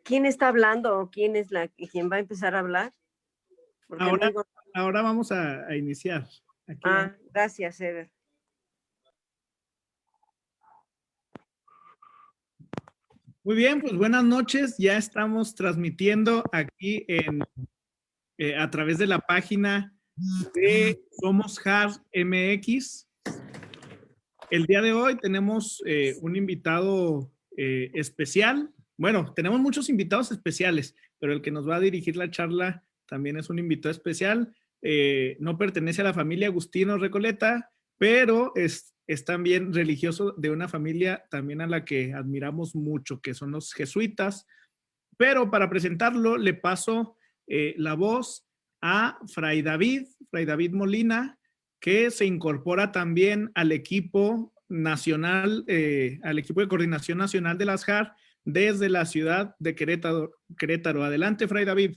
¿Quién está hablando o quién va a empezar a hablar? Porque no Ahora, oigo. ahora vamos a iniciar. Aquí vamos. Gracias, Ever. Muy bien, pues buenas noches. Ya estamos transmitiendo aquí a través de la página de Somos Hard MX. El día de hoy tenemos un invitado especial. Bueno, tenemos muchos invitados especiales, pero el que nos va a dirigir la charla también es un invitado especial. No pertenece a la familia Agustino Recoleta, pero es también religioso de una familia también a la que admiramos mucho, que son los jesuitas. Pero para presentarlo, le paso la voz a Fray David Molina, que se incorpora también al equipo nacional, al equipo de coordinación nacional de las JAR desde la ciudad de Querétaro. Adelante, Fray David.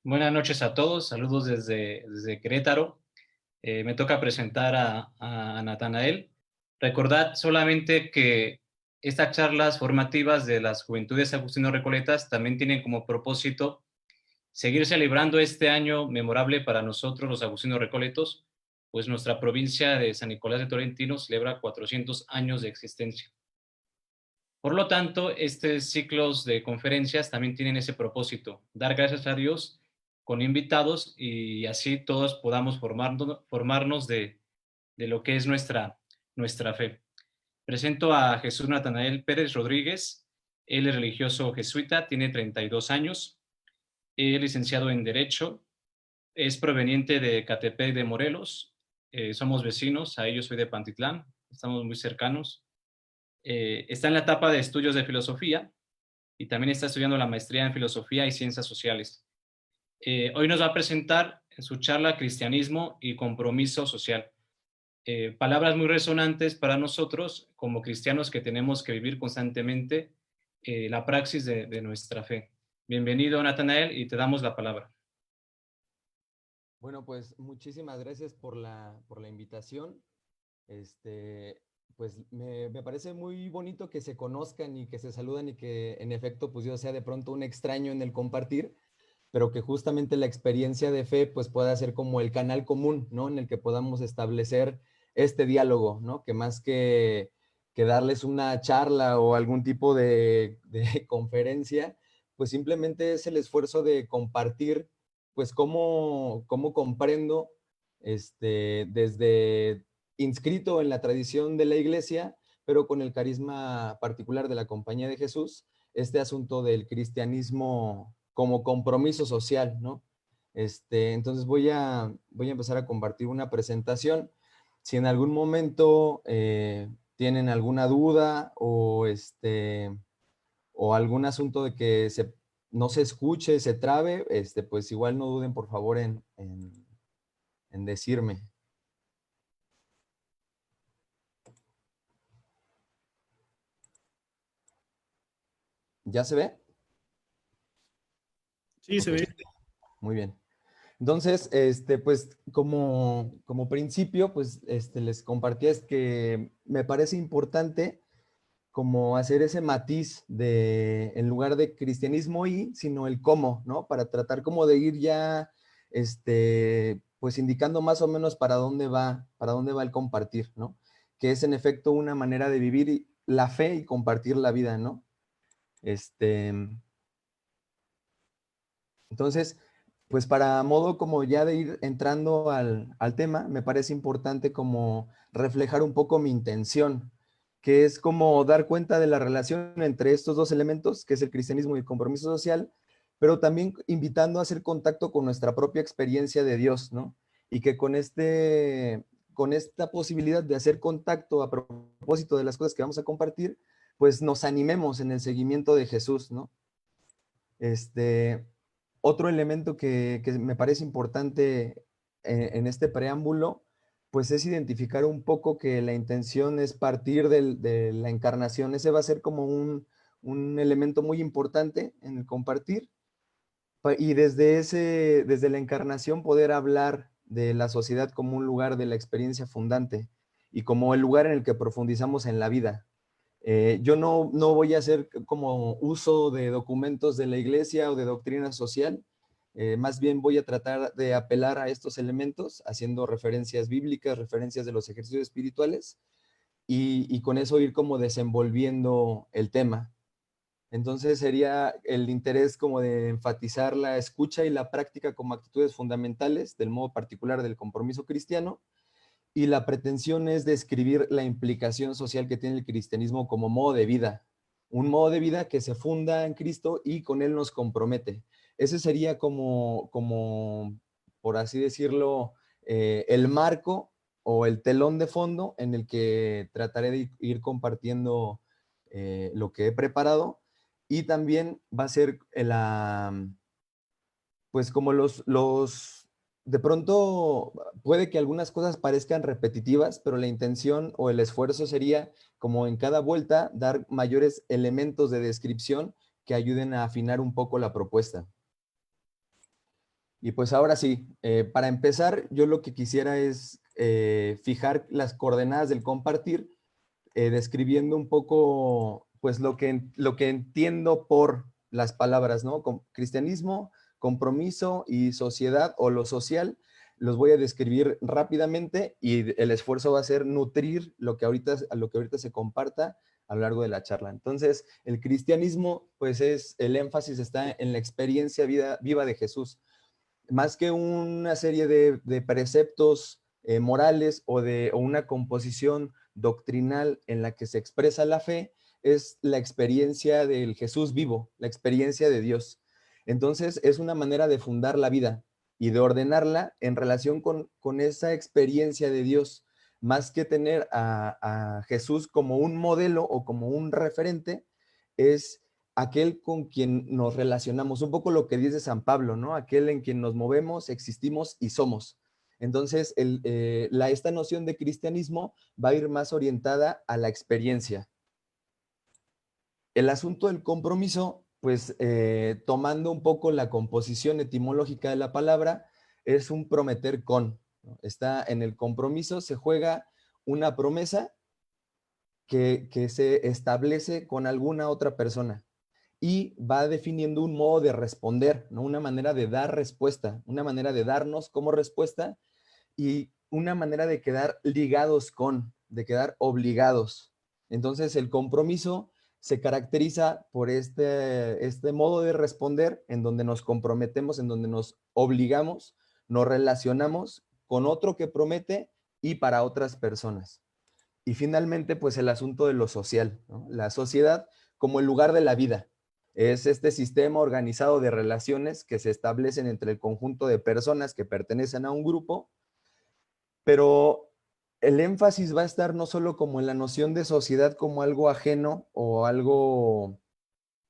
Buenas noches a todos, saludos desde Querétaro. Me toca presentar a Natanael. Recordad solamente que estas charlas formativas de las Juventudes Agustino Recoletas también tienen como propósito seguir celebrando este año memorable para nosotros los Agustinos Recoletos, pues nuestra provincia de San Nicolás de Tolentino celebra 400 años de existencia. Por lo tanto, estos ciclos de conferencias también tienen ese propósito, dar gracias a Dios con invitados y así todos podamos formarnos de lo que es nuestra fe. Presento a Jesús Natanael Pérez Rodríguez. Él es religioso jesuita, tiene 32 años, es licenciado en Derecho, es proveniente de Catepec de Morelos, somos vecinos, ahí yo soy de Pantitlán, estamos muy cercanos. Está en la etapa de estudios de filosofía y también está estudiando la maestría en filosofía y ciencias sociales. Hoy nos va a presentar en su charla Cristianismo y compromiso social. Palabras muy resonantes para nosotros como cristianos que tenemos que vivir constantemente la praxis de nuestra fe. Bienvenido, Natanael, y te damos la palabra. Bueno, pues muchísimas gracias por la invitación. Pues me parece muy bonito que se conozcan y que se saludan y que en efecto pues yo sea de pronto un extraño en el compartir, pero que justamente la experiencia de fe pues pueda ser como el canal común, ¿no? En el que podamos establecer este diálogo, ¿no? Que más que darles una charla o algún tipo de conferencia, pues simplemente es el esfuerzo de compartir pues cómo comprendo desde inscrito en la tradición de la iglesia, pero con el carisma particular de la Compañía de Jesús, este asunto del cristianismo como compromiso social, ¿no? Entonces voy a empezar a compartir una presentación. Si en algún momento tienen alguna duda o algún asunto de que no se escuche, se trabe, pues igual no duden por favor en decirme. ¿Ya se ve? Sí, se ve. Muy bien. Entonces, pues como principio, pues les compartía es que me parece importante como hacer ese matiz de, en lugar de cristianismo sino el cómo, ¿no? Para tratar como de ir ya, pues indicando más o menos para dónde va el compartir, ¿no? Que es en efecto una manera de vivir la fe y compartir la vida, ¿no? Entonces, pues para modo como ya de ir entrando al tema, me parece importante como reflejar un poco mi intención, que es como dar cuenta de la relación entre estos dos elementos, que es el cristianismo y el compromiso social, pero también invitando a hacer contacto con nuestra propia experiencia de Dios, ¿no? Y que con esta posibilidad de hacer contacto a propósito de las cosas que vamos a compartir, pues nos animemos en el seguimiento de Jesús, ¿no? Otro elemento que me parece importante en este preámbulo, pues es identificar un poco que la intención es partir de la encarnación. Ese va a ser como un elemento muy importante en el compartir. Y desde la encarnación poder hablar de la sociedad como un lugar de la experiencia fundante y como el lugar en el que profundizamos en la vida. Yo no voy a hacer como uso de documentos de la iglesia o de doctrina social. Más bien voy a tratar de apelar a estos elementos, haciendo referencias bíblicas, referencias de los ejercicios espirituales, y con eso ir como desenvolviendo el tema. Entonces sería el interés como de enfatizar la escucha y la práctica como actitudes fundamentales del modo particular del compromiso cristiano, y la pretensión es describir la implicación social que tiene el cristianismo como modo de vida, un modo de vida que se funda en Cristo y con él nos compromete. Ese sería como por así decirlo, el marco o el telón de fondo en el que trataré de ir compartiendo lo que he preparado, y también va a ser pues como de pronto puede que algunas cosas parezcan repetitivas, pero la intención o el esfuerzo sería, como en cada vuelta, dar mayores elementos de descripción que ayuden a afinar un poco la propuesta. Y pues ahora sí, para empezar, yo lo que quisiera es fijar las coordenadas del compartir, describiendo un poco pues lo que entiendo por las palabras, ¿no? Cristianismo, compromiso y sociedad, o lo social. Los voy a describir rápidamente y el esfuerzo va a ser nutrir lo que ahorita se comparta a lo largo de la charla. Entonces, el cristianismo, pues el énfasis está en la experiencia viva de Jesús. Más que una serie de preceptos morales o una composición doctrinal en la que se expresa la fe, es la experiencia del Jesús vivo, la experiencia de Dios. Entonces, es una manera de fundar la vida y de ordenarla en relación con esa experiencia de Dios, más que tener a Jesús como un modelo o como un referente, es aquel con quien nos relacionamos, un poco lo que dice San Pablo, ¿no? Aquel en quien nos movemos, existimos y somos. Entonces, esta noción de cristianismo va a ir más orientada a la experiencia. El asunto del compromiso, pues tomando un poco la composición etimológica de la palabra, es un prometer con, ¿no? Está en el compromiso, se juega una promesa que se establece con alguna otra persona, y va definiendo un modo de responder, ¿no? Una manera de dar respuesta, una manera de darnos como respuesta, y una manera de quedar ligados de quedar obligados. Entonces, el compromiso se caracteriza por este modo de responder en donde nos comprometemos, en donde nos obligamos, nos relacionamos con otro que promete y para otras personas. Y finalmente, pues el asunto de lo social, ¿no? La sociedad como el lugar de la vida. Es este sistema organizado de relaciones que se establecen entre el conjunto de personas que pertenecen a un grupo, pero el énfasis va a estar no solo como en la noción de sociedad como algo ajeno o algo,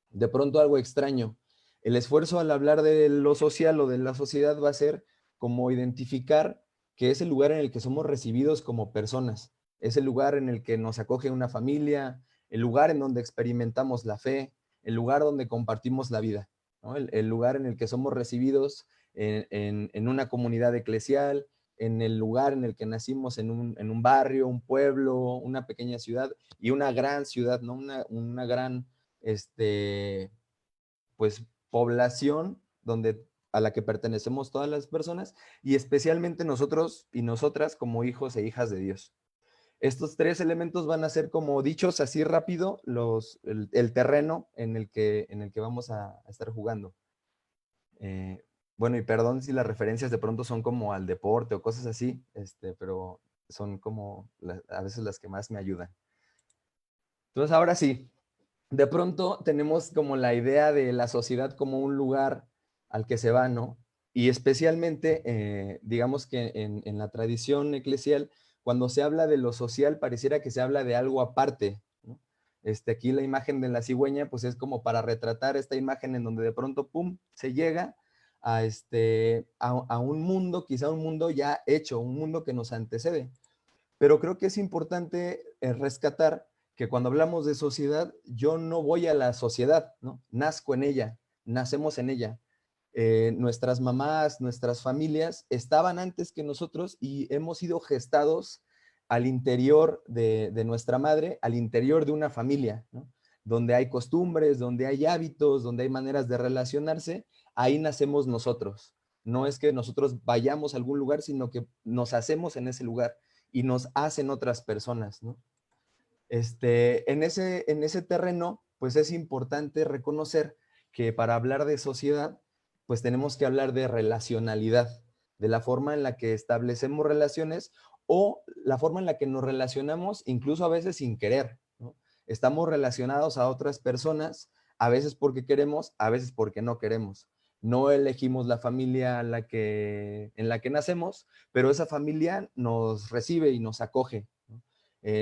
de pronto algo extraño. El esfuerzo al hablar de lo social o de la sociedad va a ser como identificar que es el lugar en el que somos recibidos como personas, es el lugar en el que nos acoge una familia, el lugar en donde experimentamos la fe, el lugar donde compartimos la vida, ¿no? El lugar en el que somos recibidos en una comunidad eclesial, en el lugar en el que nacimos, en un barrio, un pueblo, una pequeña ciudad y una gran ciudad, ¿no? Una gran pues población a la que pertenecemos todas las personas, y especialmente nosotros y nosotras como hijos e hijas de Dios. Estos tres elementos van a ser, como dichos así rápido, el terreno en el que vamos a estar jugando. Bueno, y perdón si las referencias de pronto son como al deporte o cosas así, pero son como a veces las que más me ayudan. Entonces, ahora sí, de pronto tenemos como la idea de la sociedad como un lugar al que se va, ¿no? Y especialmente, digamos que en la tradición eclesial, cuando se habla de lo social, pareciera que se habla de algo aparte, ¿no? Aquí la imagen de la cigüeña, pues es como para retratar esta imagen en donde de pronto, pum, se llega a un mundo, quizá un mundo ya hecho, un mundo que nos antecede. Pero creo que es importante rescatar que cuando hablamos de sociedad, yo no voy a la sociedad, ¿no? Nazco en ella, nacemos en ella. Nuestras mamás, nuestras familias estaban antes que nosotros y hemos sido gestados al interior de nuestra madre, al interior de una familia, ¿no? Donde hay costumbres, donde hay hábitos, donde hay maneras de relacionarse, ahí nacemos nosotros. No es que nosotros vayamos a algún lugar, sino que nos hacemos en ese lugar y nos hacen otras personas, ¿no? En ese terreno, pues es importante reconocer que para hablar de sociedad, pues tenemos que hablar de relacionalidad, de la forma en la que establecemos relaciones o la forma en la que nos relacionamos, incluso a veces sin querer, ¿no? Estamos relacionados a otras personas, a veces porque queremos, a veces porque no queremos. No elegimos la familia en la que nacemos, pero esa familia nos recibe y nos acoge, ¿no?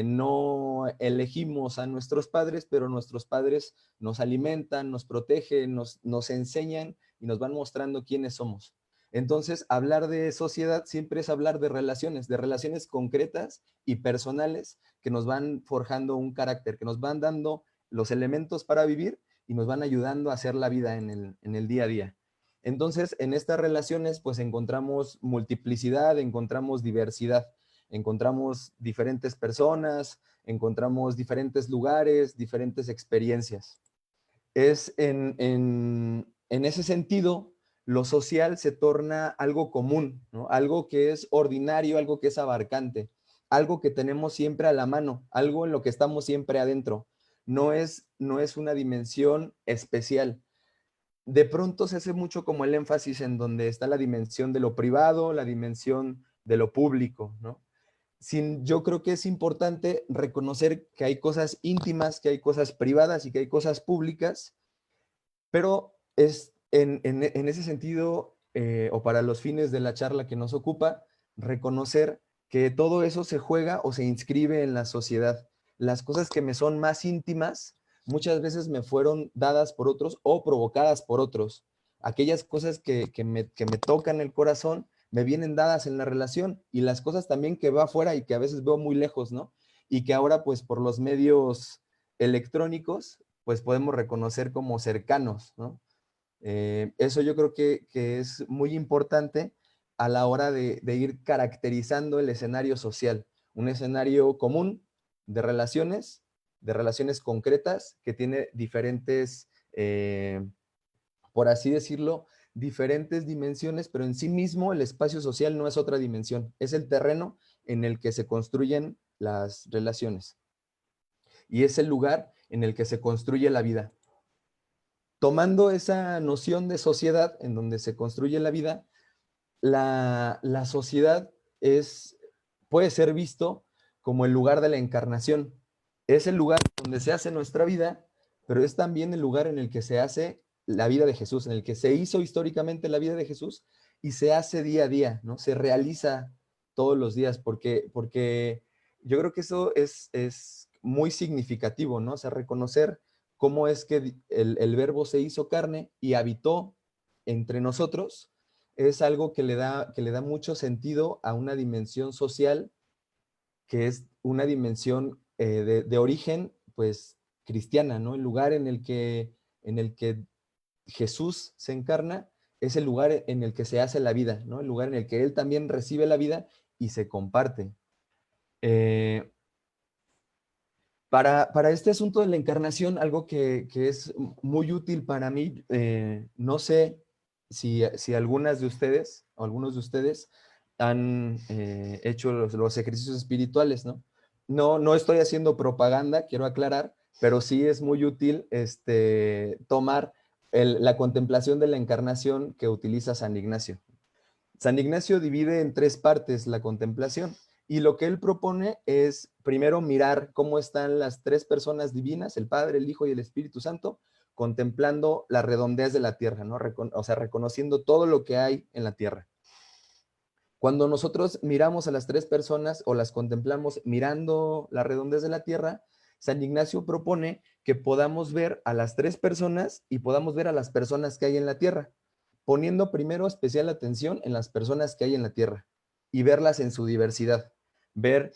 No elegimos a nuestros padres, pero nuestros padres nos alimentan, nos protegen, nos enseñan y nos van mostrando quiénes somos. Entonces, hablar de sociedad siempre es hablar de relaciones concretas y personales que nos van forjando un carácter, que nos van dando los elementos para vivir y nos van ayudando a hacer la vida en el día a día. Entonces, en estas relaciones, pues encontramos multiplicidad, encontramos diversidad, encontramos diferentes personas, encontramos diferentes lugares, diferentes experiencias. Es en ese sentido, lo social se torna algo común, ¿no? Algo que es ordinario, algo que es abarcante, algo que tenemos siempre a la mano, algo en lo que estamos siempre adentro. No es una dimensión especial. De pronto se hace mucho como el énfasis en donde está la dimensión de lo privado, la dimensión de lo público, ¿no? Yo creo que es importante reconocer que hay cosas íntimas, que hay cosas privadas y que hay cosas públicas, pero es en ese sentido, o para los fines de la charla que nos ocupa, reconocer que todo eso se juega o se inscribe en la sociedad. Las cosas que me son más íntimas muchas veces me fueron dadas por otros o provocadas por otros. Aquellas cosas que me tocan el corazón me vienen dadas en la relación, y las cosas también que veo afuera y que a veces veo muy lejos, ¿no? Y que ahora, pues, por los medios electrónicos, pues podemos reconocer como cercanos, ¿no? Eso yo creo que es muy importante a la hora de ir caracterizando el escenario social, un escenario común de relaciones concretas que tiene diferentes, por así decirlo, diferentes dimensiones, pero en sí mismo el espacio social no es otra dimensión, es el terreno en el que se construyen las relaciones y es el lugar en el que se construye la vida. Tomando esa noción de sociedad en donde se construye la vida, la sociedad puede ser visto como el lugar de la encarnación. Es el lugar donde se hace nuestra vida, pero es también el lugar en el que se hace la vida de Jesús, en el que se hizo históricamente la vida de Jesús y se hace día a día, ¿no? Se realiza todos los días, porque yo creo que eso es muy significativo, ¿no? O sea, reconocer cómo es que el verbo se hizo carne y habitó entre nosotros, es algo que le da mucho sentido a una dimensión social que es una dimensión de origen, pues, cristiana, ¿no? El lugar en el que Jesús se encarna es el lugar en el que se hace la vida, ¿no? El lugar en el que Él también recibe la vida y se comparte. Para este asunto de la encarnación, algo que es muy útil para mí, no sé si algunas de ustedes o algunos de ustedes han hecho los ejercicios espirituales, ¿no? No estoy haciendo propaganda, quiero aclarar, pero sí es muy útil tomar la contemplación de la encarnación que utiliza San Ignacio. San Ignacio divide en 3 partes la contemplación, y lo que él propone es primero mirar cómo están las 3 personas divinas, el Padre, el Hijo y el Espíritu Santo, contemplando la redondez de la tierra, ¿no? O sea, reconociendo todo lo que hay en la tierra. Cuando nosotros miramos a las 3 personas o las contemplamos mirando la redondez de la tierra, San Ignacio propone que podamos ver a las 3 personas y podamos ver a las personas que hay en la tierra, poniendo primero especial atención en las personas que hay en la tierra y verlas en su diversidad, ver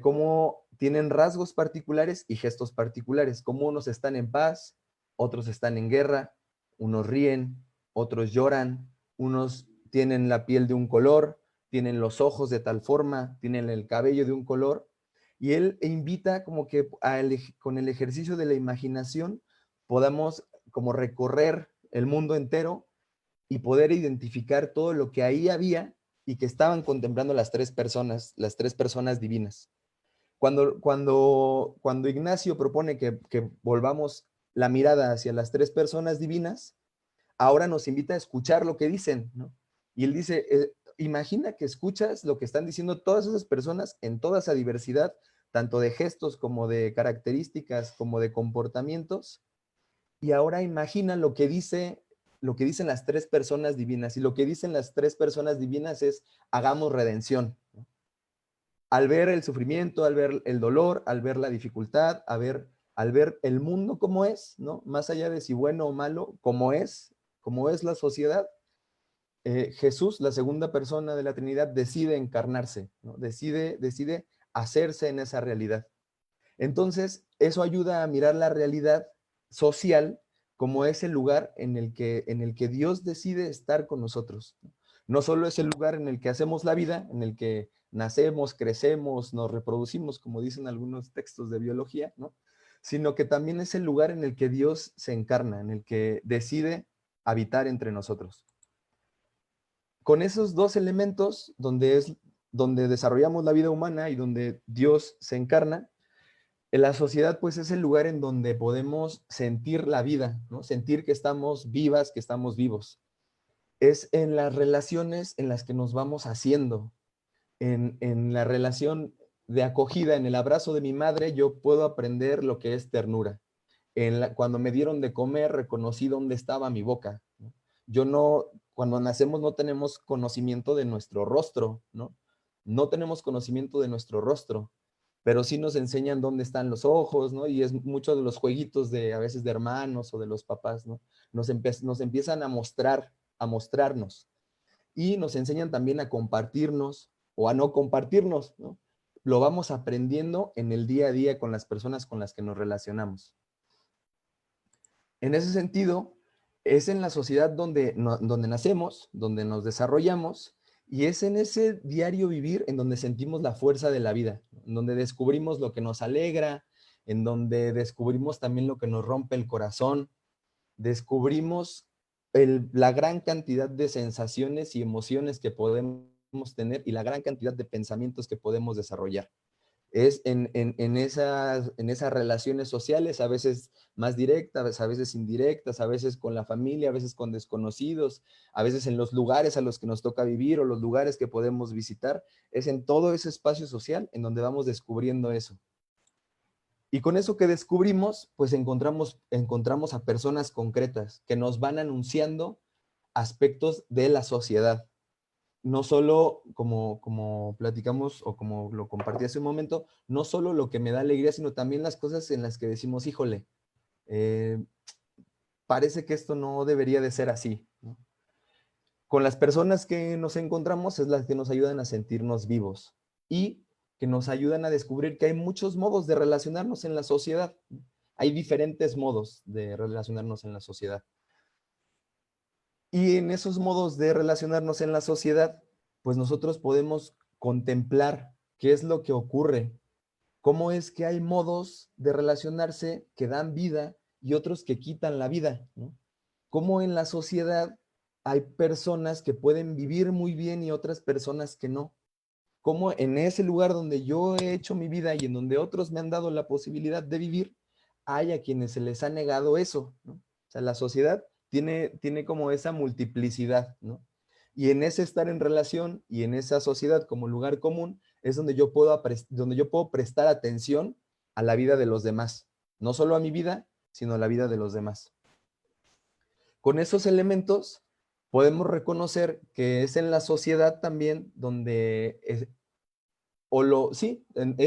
cómo tienen rasgos particulares y gestos particulares, cómo unos están en paz, otros están en guerra, unos ríen, otros lloran, unos tienen la piel de un color, tienen los ojos de tal forma, tienen el cabello de un color, y él invita como que con el ejercicio de la imaginación podamos como recorrer el mundo entero y poder identificar todo lo que ahí había y que estaban contemplando las tres personas divinas. Cuando Ignacio propone que volvamos la mirada hacia las tres personas divinas, ahora nos invita a escuchar lo que dicen, ¿no? Y él dice, imagina que escuchas lo que están diciendo todas esas personas en toda esa diversidad, tanto de gestos como de características, como de comportamientos, y ahora imagina lo que dicen las tres personas divinas, y lo que dicen las tres personas divinas es, hagamos redención, ¿no? Al ver el sufrimiento, al ver el dolor, al ver la dificultad, al ver el mundo como es, ¿no? Más allá de si bueno o malo, como es la sociedad, Jesús, la segunda persona de la Trinidad, decide encarnarse, ¿no? Decide hacerse en esa realidad. Entonces, eso ayuda a mirar la realidad social como es el lugar en el que Dios decide estar con nosotros. No solo es el lugar en el que hacemos la vida, en el que nacemos, crecemos, nos reproducimos, como dicen algunos textos de biología, ¿no? Sino que también es el lugar en el que Dios se encarna, en el que decide habitar entre nosotros. Con esos dos elementos, donde desarrollamos la vida humana y donde Dios se encarna, en la sociedad, pues, es el lugar en donde podemos sentir la vida, ¿no? Sentir que estamos vivas, que estamos vivos. Es en las relaciones en las que nos vamos haciendo. En la relación de acogida, en el abrazo de mi madre, yo puedo aprender lo que es ternura. Cuando me dieron de comer, reconocí dónde estaba mi boca, ¿no? Cuando nacemos no tenemos conocimiento de nuestro rostro, ¿no? No tenemos conocimiento de nuestro rostro, pero sí nos enseñan dónde están los ojos, ¿no? Y es mucho de los jueguitos a veces de hermanos o de los papás, ¿no? Nos empiezan a mostrarnos, y nos enseñan también a compartirnos o a no compartirnos, ¿no? Lo vamos aprendiendo en el día a día con las personas con las que nos relacionamos. En ese sentido, es en la sociedad donde nacemos, donde nos desarrollamos, y es en ese diario vivir en donde sentimos la fuerza de la vida, en donde descubrimos lo que nos alegra, en donde descubrimos también lo que nos rompe el corazón, descubrimos la gran cantidad de sensaciones y emociones que podemos tener y la gran cantidad de pensamientos que podemos desarrollar. Es en esas relaciones sociales, a veces más directas, a veces indirectas, a veces con la familia, a veces con desconocidos, a veces en los lugares a los que nos toca vivir o los lugares que podemos visitar. Es en todo ese espacio social en donde vamos descubriendo eso. Y con eso que descubrimos, pues encontramos a personas concretas que nos van anunciando aspectos de la sociedad. No solo, como platicamos o como lo compartí hace un momento, no solo lo que me da alegría, sino también las cosas en las que decimos, híjole, parece que esto no debería de ser así, ¿no? Con las personas que nos encontramos es las que nos ayudan a sentirnos vivos y que nos ayudan a descubrir que hay muchos modos de relacionarnos en la sociedad. Hay diferentes modos de relacionarnos en la sociedad. Y en esos modos de relacionarnos en la sociedad, pues nosotros podemos contemplar qué es lo que ocurre, cómo es que hay modos de relacionarse que dan vida y otros que quitan la vida, ¿no? Cómo en la sociedad hay personas que pueden vivir muy bien y otras personas que no. Cómo en ese lugar donde yo he hecho mi vida y en donde otros me han dado la posibilidad de vivir, hay a quienes se les ha negado eso, ¿no? O sea, la sociedad tiene como esa multiplicidad, ¿no? Y en ese estar en relación y en esa sociedad como lugar común es donde yo puedo prestar atención a la vida de los demás. No solo a mi vida, sino a la vida de los demás. Con esos elementos podemos reconocer que es en la sociedad también donde es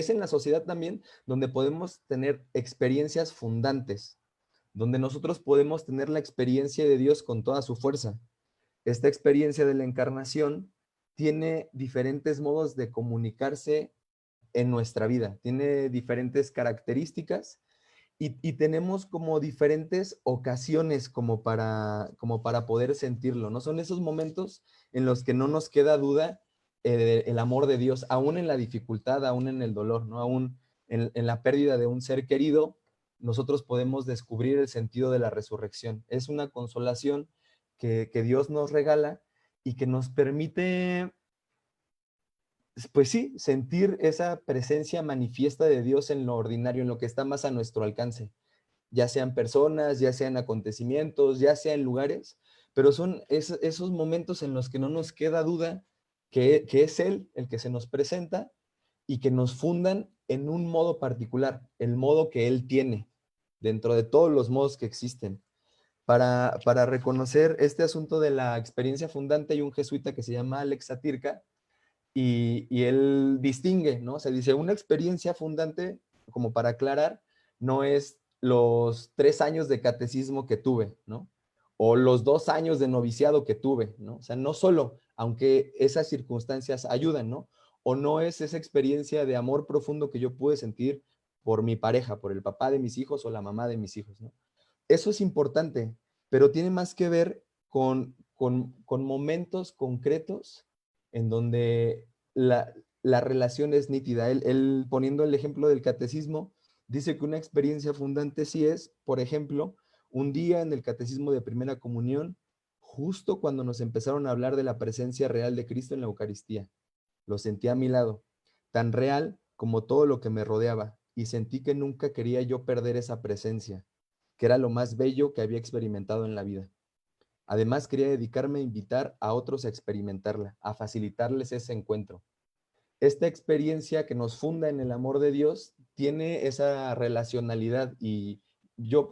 en la sociedad también donde podemos tener experiencias fundantes, donde nosotros podemos tener la experiencia de Dios con toda su fuerza. Esta experiencia de la encarnación tiene diferentes modos de comunicarse en nuestra vida, tiene diferentes características y tenemos como diferentes ocasiones como para poder sentirlo, ¿no? Son esos momentos en los que no nos queda duda el amor de Dios, aún en la dificultad, aún en el dolor, ¿no? Aún en la pérdida de un ser querido, nosotros podemos descubrir el sentido de la resurrección. Es una consolación que Dios nos regala y que nos permite, pues sí, sentir esa presencia manifiesta de Dios en lo ordinario, en lo que está más a nuestro alcance, ya sean personas, ya sean acontecimientos, ya sean lugares, pero son esos momentos en los que no nos queda duda que es Él el que se nos presenta y que nos fundan en un modo particular, el modo que Él tiene, dentro de todos los modos que existen. Para reconocer este asunto de la experiencia fundante, hay un jesuita que se llama Alex Satirka, y él distingue, ¿no? Se dice, una experiencia fundante, como para aclarar, no es los 3 años de catecismo que tuve, ¿no? O los 2 años de noviciado que tuve, ¿no? O sea, no solo, aunque esas circunstancias ayudan, ¿no? O no es esa experiencia de amor profundo que yo pude sentir por mi pareja, por el papá de mis hijos o la mamá de mis hijos, ¿no? Eso es importante, pero tiene más que ver con momentos concretos en donde la relación es nítida. Él, poniendo el ejemplo del catecismo, dice que una experiencia fundante sí es, por ejemplo, un día en el catecismo de primera comunión, justo cuando nos empezaron a hablar de la presencia real de Cristo en la Eucaristía. Lo sentí a mi lado, tan real como todo lo que me rodeaba, y sentí que nunca quería yo perder esa presencia, que era lo más bello que había experimentado en la vida. Además, quería dedicarme a invitar a otros a experimentarla, a facilitarles ese encuentro. Esta experiencia que nos funda en el amor de Dios tiene esa relacionalidad y yo,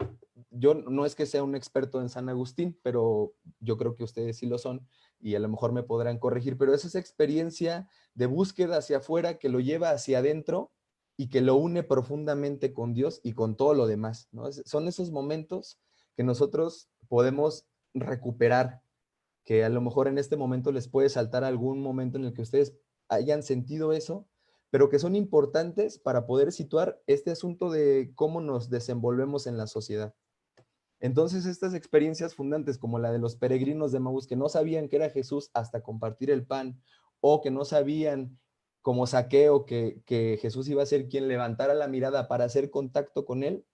yo no es que sea un experto en San Agustín, pero yo creo que ustedes sí lo son y a lo mejor me podrán corregir, pero es esa experiencia de búsqueda hacia afuera que lo lleva hacia adentro y que lo une profundamente con Dios y con todo lo demás, ¿no? Son esos momentos que nosotros podemos recuperar, que a lo mejor en este momento les puede saltar algún momento en el que ustedes hayan sentido eso, pero que son importantes para poder situar este asunto de cómo nos desenvolvemos en la sociedad. Entonces, estas experiencias fundantes, como la de los peregrinos de Maús, que no sabían que era Jesús hasta compartir el pan, o que no sabían, como Saqueo, que Jesús iba a ser quien levantara la mirada para hacer contacto con él,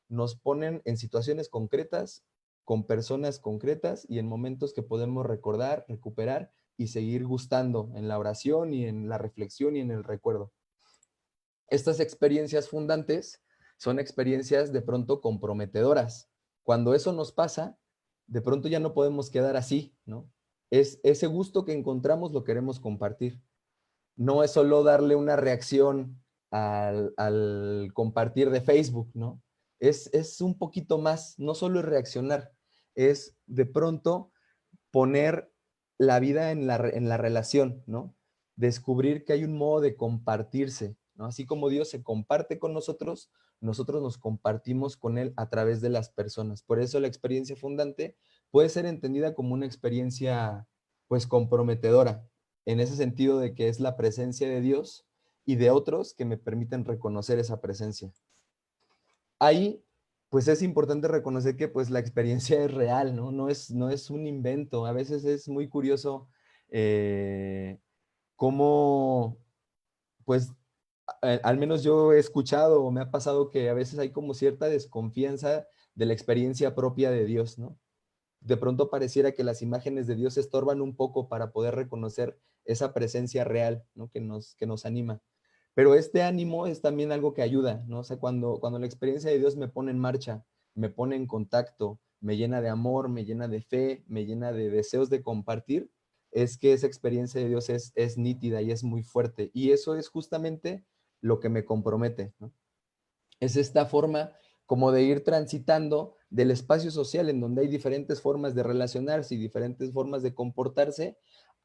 nos ponen en situaciones concretas, con personas concretas y en momentos que podemos recordar, recuperar y seguir gustando en la oración y en la reflexión y en el recuerdo. Estas experiencias fundantes son experiencias de pronto comprometedoras. Cuando eso nos pasa, de pronto ya no podemos quedar así, ¿no? Es ese gusto que encontramos lo queremos compartir. No es solo darle una reacción al compartir de Facebook, ¿no? Es un poquito más, no solo es reaccionar, es de pronto poner la vida en la relación, ¿no? Descubrir que hay un modo de compartirse, ¿no? Así como Dios se comparte con nosotros, nosotros nos compartimos con Él a través de las personas. Por eso la experiencia fundante puede ser entendida como una experiencia, pues, comprometedora, en ese sentido de que es la presencia de Dios y de otros que me permiten reconocer esa presencia. Ahí, pues es importante reconocer que pues la experiencia es real, ¿no? No es un invento. A veces es muy curioso cómo, pues, al menos yo he escuchado o me ha pasado que a veces hay como cierta desconfianza de la experiencia propia de Dios, ¿no? De pronto pareciera que las imágenes de Dios estorban un poco para poder reconocer esa presencia real, ¿no? que nos anima. Pero este ánimo es también algo que ayuda, ¿no? O sea, cuando la experiencia de Dios me pone en marcha, me pone en contacto, me llena de amor, me llena de fe, me llena de deseos de compartir, es que esa experiencia de Dios es nítida y es muy fuerte. Y eso es justamente lo que me compromete, ¿no? Es esta forma como de ir transitando del espacio social en donde hay diferentes formas de relacionarse y diferentes formas de comportarse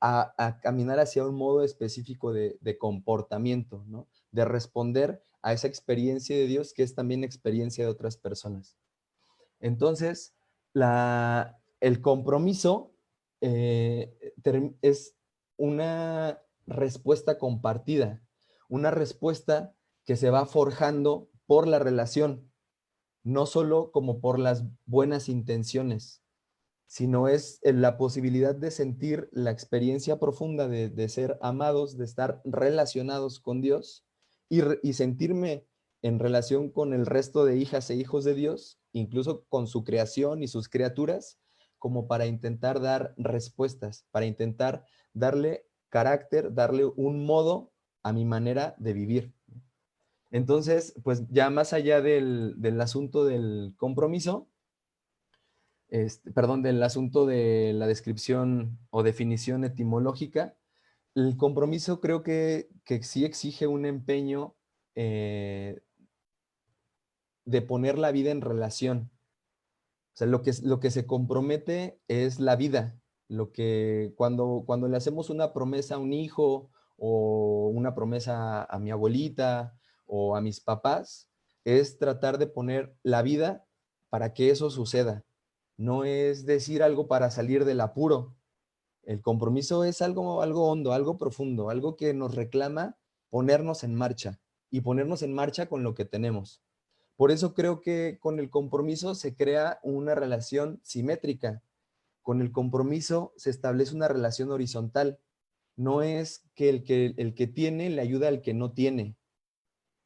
a caminar hacia un modo específico de comportamiento, ¿no? De responder a esa experiencia de Dios que es también experiencia de otras personas. Entonces, el compromiso es una respuesta compartida, una respuesta que se va forjando por la relación, no solo como por las buenas intenciones. sino es la posibilidad de sentir la experiencia profunda de ser amados, de estar relacionados con Dios y sentirme en relación con el resto de hijas e hijos de Dios, incluso con su creación y sus criaturas, como para intentar dar respuestas, para intentar darle carácter, darle un modo a mi manera de vivir. Entonces, pues ya más allá del asunto del compromiso, perdón, del asunto de la descripción o definición etimológica, el compromiso creo que sí exige un empeño de poner la vida en relación. O sea, lo que se compromete es la vida. Lo que cuando le hacemos una promesa a un hijo o una promesa a mi abuelita o a mis papás, es tratar de poner la vida para que eso suceda. No es decir algo para salir del apuro. El compromiso es algo hondo, algo profundo, algo que nos reclama ponernos en marcha y ponernos en marcha con lo que tenemos. Por eso creo que con el compromiso se crea una relación simétrica. Con el compromiso se establece una relación horizontal. No es que el que tiene le ayuda al que no tiene,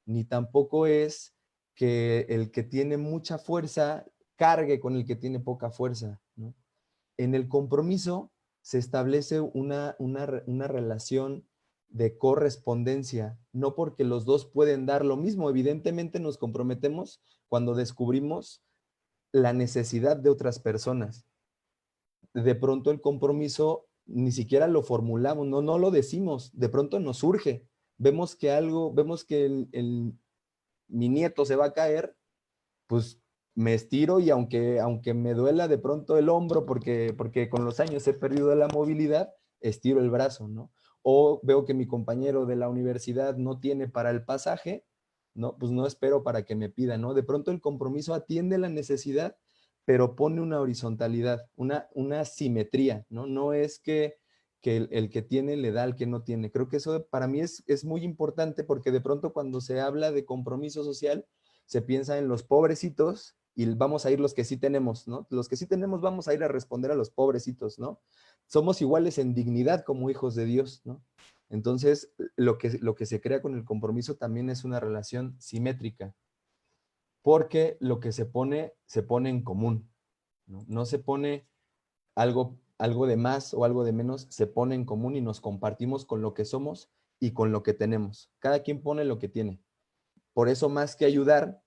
ni tampoco es que el que tiene mucha fuerza cargue con el que tiene poca fuerza, ¿no? En el compromiso se establece una relación de correspondencia, no porque los dos pueden dar lo mismo. Evidentemente nos comprometemos cuando descubrimos la necesidad de otras personas. De pronto el compromiso ni siquiera lo formulamos, no lo decimos, de pronto nos surge. Vemos que mi nieto se va a caer, pues me estiro y aunque me duela de pronto el hombro porque con los años he perdido la movilidad, estiro el brazo, ¿no? O veo que mi compañero de la universidad no tiene para el pasaje, ¿no? Pues no espero para que me pida, ¿no? De pronto el compromiso atiende la necesidad, pero pone una horizontalidad, una simetría, ¿no? No es que el que tiene le da al que no tiene. Creo que eso para mí es muy importante porque de pronto cuando se habla de compromiso social, se piensa en los pobrecitos y vamos a ir los que sí tenemos, ¿no? Los que sí tenemos vamos a ir a responder a los pobrecitos, ¿no? Somos iguales en dignidad como hijos de Dios, ¿no? Entonces, lo que se crea con el compromiso también es una relación simétrica, porque lo que se pone en común, ¿no? No se pone algo de más o algo de menos, se pone en común y nos compartimos con lo que somos y con lo que tenemos. Cada quien pone lo que tiene. Por eso, más que ayudar,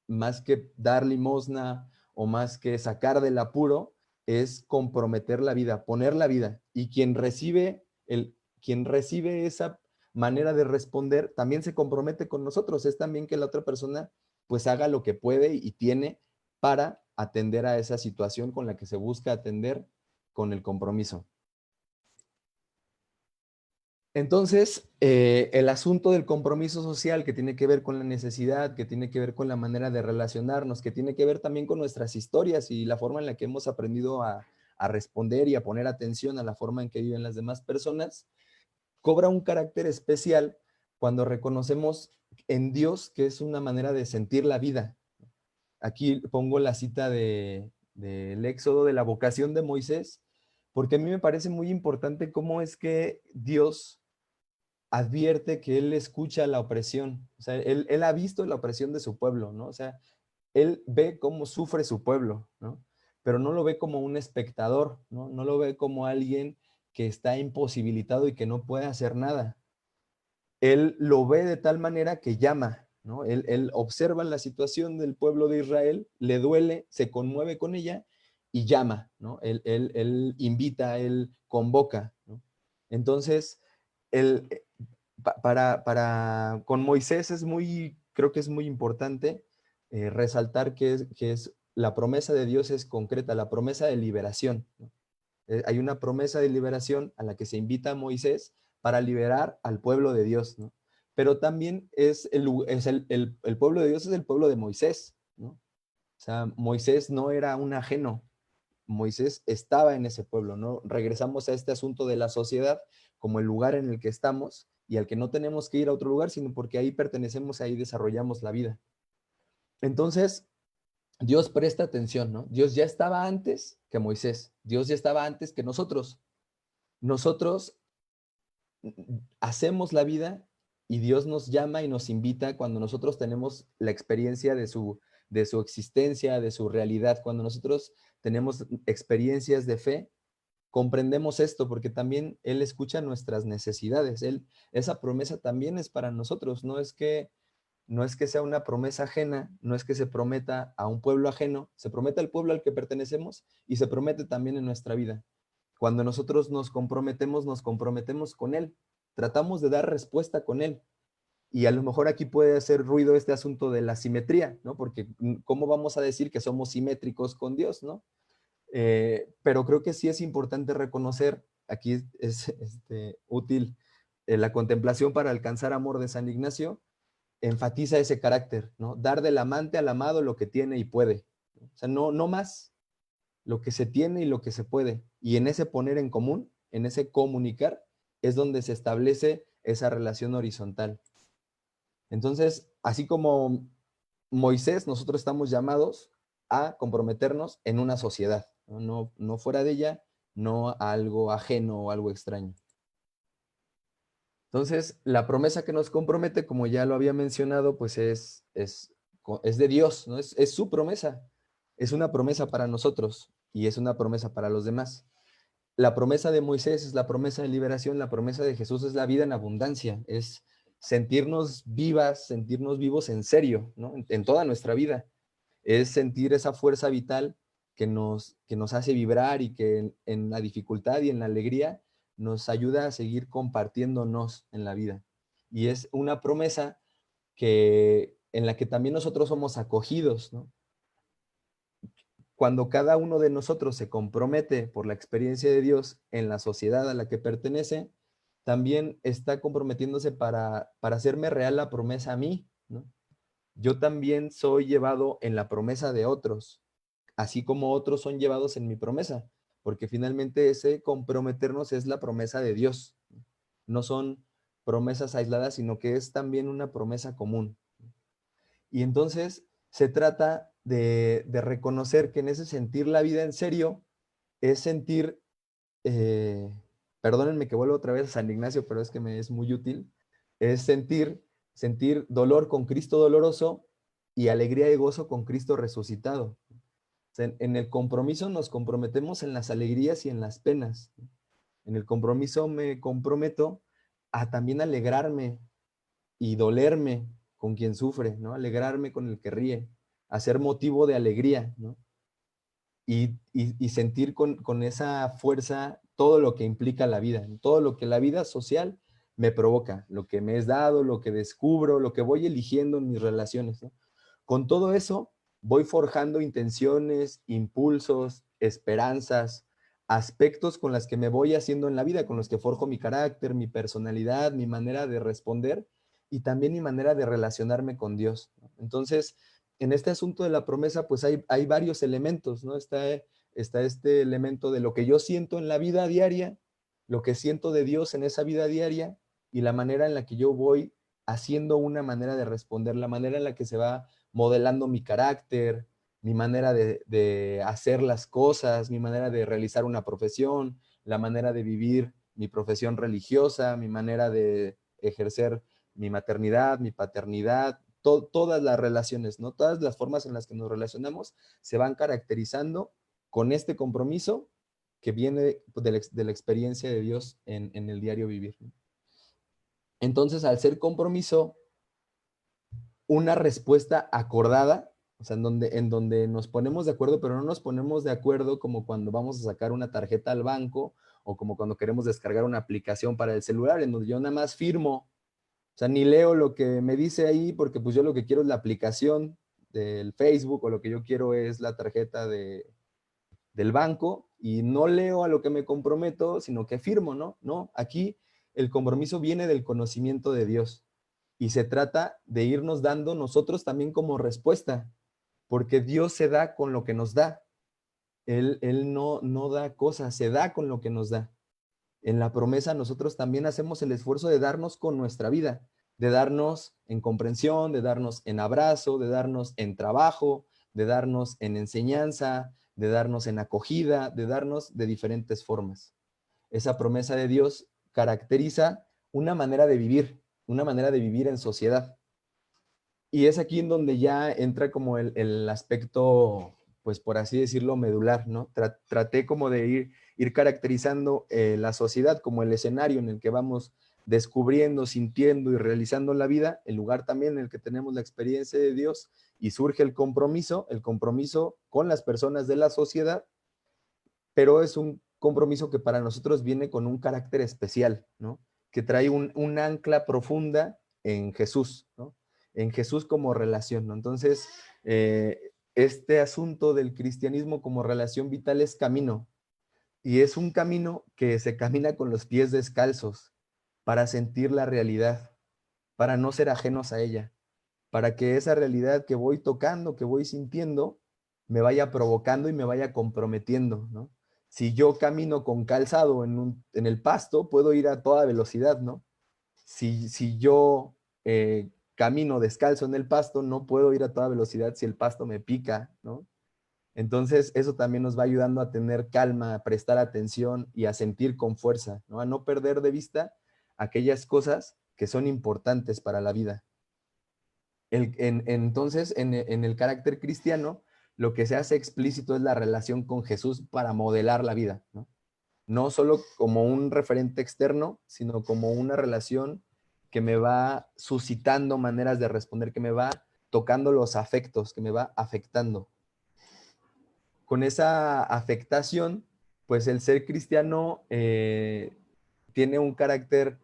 más que dar limosna o más que sacar del apuro, es comprometer la vida, poner la vida. Y quien recibe esa manera de responder también se compromete con nosotros. Es también que la otra persona pues haga lo que puede y tiene para atender a esa situación con la que se busca atender con el compromiso. Entonces, el asunto del compromiso social que tiene que ver con la necesidad, que tiene que ver con la manera de relacionarnos, que tiene que ver también con nuestras historias y la forma en la que hemos aprendido a responder y a poner atención a la forma en que viven las demás personas, cobra un carácter especial cuando reconocemos en Dios que es una manera de sentir la vida. Aquí pongo la cita del Éxodo, de la vocación de Moisés, porque a mí me parece muy importante cómo es que Dios advierte que él escucha la opresión. O sea, él ha visto la opresión de su pueblo, ¿no? O sea, él ve cómo sufre su pueblo, ¿no? Pero no lo ve como un espectador, ¿no? No lo ve como alguien que está imposibilitado y que no puede hacer nada. Él lo ve de tal manera que llama, ¿no? Él observa la situación del pueblo de Israel, le duele, se conmueve con ella y llama, ¿no? Él invita, él convoca, ¿no? Entonces, él, con Moisés creo que es muy importante resaltar que es la promesa de Dios es concreta, la promesa de liberación, ¿no? Hay una promesa de liberación a la que se invita a Moisés para liberar al pueblo de Dios, ¿no? Pero también el pueblo de Dios es el pueblo de Moisés, ¿no? O sea, Moisés no era un ajeno, Moisés estaba en ese pueblo, ¿no? Regresamos a este asunto de la sociedad como el lugar en el que estamos y al que no tenemos que ir a otro lugar, sino porque ahí pertenecemos, ahí desarrollamos la vida. Entonces, Dios presta atención, ¿no? Dios ya estaba antes que Moisés, Dios ya estaba antes que nosotros. Nosotros hacemos la vida y Dios nos llama y nos invita cuando nosotros tenemos la experiencia de su existencia, de su realidad. Cuando nosotros tenemos experiencias de fe, comprendemos esto porque también Él escucha nuestras necesidades. Esa promesa también es para nosotros. No es que sea una promesa ajena, no es que se prometa a un pueblo ajeno, se promete al pueblo al que pertenecemos y se promete también en nuestra vida. Cuando nosotros nos comprometemos con Él, tratamos de dar respuesta con Él. Y a lo mejor aquí puede hacer ruido este asunto de la simetría, ¿no? Porque ¿cómo vamos a decir que somos simétricos con Dios, ¿no? Pero creo que sí es importante reconocer, aquí es útil la contemplación para alcanzar amor de San Ignacio, enfatiza ese carácter, ¿no? Dar del amante al amado lo que tiene y puede. O sea, no más, lo que se tiene y lo que se puede. Y en ese poner en común, en ese comunicar, es donde se establece esa relación horizontal. Entonces, así como Moisés, nosotros estamos llamados a comprometernos en una sociedad, no fuera de ella, no a algo ajeno o algo extraño. Entonces, la promesa que nos compromete, como ya lo había mencionado, pues es de Dios, ¿no? Es su promesa. Es una promesa para nosotros y es una promesa para los demás. La promesa de Moisés es la promesa de liberación, la promesa de Jesús es la vida en abundancia, es sentirnos vivas, sentirnos vivos en serio, ¿no? En toda nuestra vida. Es sentir esa fuerza vital que nos hace vibrar y que en la dificultad y en la alegría nos ayuda a seguir compartiéndonos en la vida. Y es una promesa en la que también nosotros somos acogidos, ¿no? Cuando cada uno de nosotros se compromete por la experiencia de Dios en la sociedad a la que pertenece, también está comprometiéndose para hacerme real la promesa a mí, ¿no? Yo también soy llevado en la promesa de otros, así como otros son llevados en mi promesa, porque finalmente ese comprometernos es la promesa de Dios. No son promesas aisladas, sino que es también una promesa común. Y entonces se trata de reconocer que en ese sentir la vida en serio es sentir, eh, perdónenme que vuelvo otra vez a San Ignacio, pero es que me es muy útil, es sentir dolor con Cristo doloroso y alegría y gozo con Cristo resucitado. O sea, en el compromiso nos comprometemos en las alegrías y en las penas. En el compromiso me comprometo a también alegrarme y dolerme con quien sufre, ¿no? Alegrarme con el que ríe, hacer motivo de alegría, ¿no? Y sentir con esa fuerza todo lo que implica la vida, todo lo que la vida social me provoca, lo que me es dado, lo que descubro, lo que voy eligiendo en mis relaciones, ¿no? Con todo eso voy forjando intenciones, impulsos, esperanzas, aspectos con las que me voy haciendo en la vida, con los que forjo mi carácter, mi personalidad, mi manera de responder y también mi manera de relacionarme con Dios, ¿no? Entonces, en este asunto de la promesa, pues hay varios elementos, ¿no? Está este elemento de lo que yo siento en la vida diaria, lo que siento de Dios en esa vida diaria y la manera en la que yo voy haciendo una manera de responder, la manera en la que se va modelando mi carácter, mi manera de hacer las cosas, mi manera de realizar una profesión, la manera de vivir mi profesión religiosa, mi manera de ejercer mi maternidad, mi paternidad, todas las relaciones, ¿no? Todas las formas en las que nos relacionamos se van caracterizando con este compromiso que viene de la experiencia de Dios en el diario vivir, ¿no? Entonces, al ser compromiso, una respuesta acordada, o sea, en donde nos ponemos de acuerdo, pero no nos ponemos de acuerdo como cuando vamos a sacar una tarjeta al banco o como cuando queremos descargar una aplicación para el celular, en donde yo nada más firmo. O sea, ni leo lo que me dice ahí porque pues yo lo que quiero es la aplicación del Facebook o lo que yo quiero es la tarjeta del banco y no leo a lo que me comprometo, sino que firmo, ¿no? No, aquí el compromiso viene del conocimiento de Dios y se trata de irnos dando nosotros también como respuesta, porque Dios se da con lo que nos da. Él no da cosas, se da con lo que nos da. En la promesa nosotros también hacemos el esfuerzo de darnos con nuestra vida, de darnos en comprensión, de darnos en abrazo, de darnos en trabajo, de darnos en enseñanza, de darnos en acogida, de darnos de diferentes formas. Esa promesa de Dios caracteriza una manera de vivir en sociedad. Y es aquí en donde ya entra como el aspecto, pues por así decirlo, medular, ¿no? Traté como de ir caracterizando la sociedad como el escenario en el que vamos descubriendo, sintiendo y realizando la vida, el lugar también en el que tenemos la experiencia de Dios y surge el compromiso con las personas de la sociedad, pero es un compromiso que para nosotros viene con un carácter especial, ¿no? Que trae un ancla profunda en Jesús, ¿no? En Jesús como relación, ¿no? Entonces, este asunto del cristianismo como relación vital es camino, y es un camino que se camina con los pies descalzos para sentir la realidad, para no ser ajenos a ella, para que esa realidad que voy tocando, que voy sintiendo, me vaya provocando y me vaya comprometiendo, ¿no? Si yo camino con calzado en el pasto, puedo ir a toda velocidad, ¿no? Si yo camino descalzo en el pasto, no puedo ir a toda velocidad si el pasto me pica, ¿no? Entonces, eso también nos va ayudando a tener calma, a prestar atención y a sentir con fuerza, ¿no? A no perder de vista aquellas cosas que son importantes para la vida. Entonces, en el carácter cristiano, lo que se hace explícito es la relación con Jesús para modelar la vida, ¿no? No solo como un referente externo, sino como una relación que me va suscitando maneras de responder, que me va tocando los afectos, que me va afectando. Con esa afectación, pues el ser cristiano tiene un carácter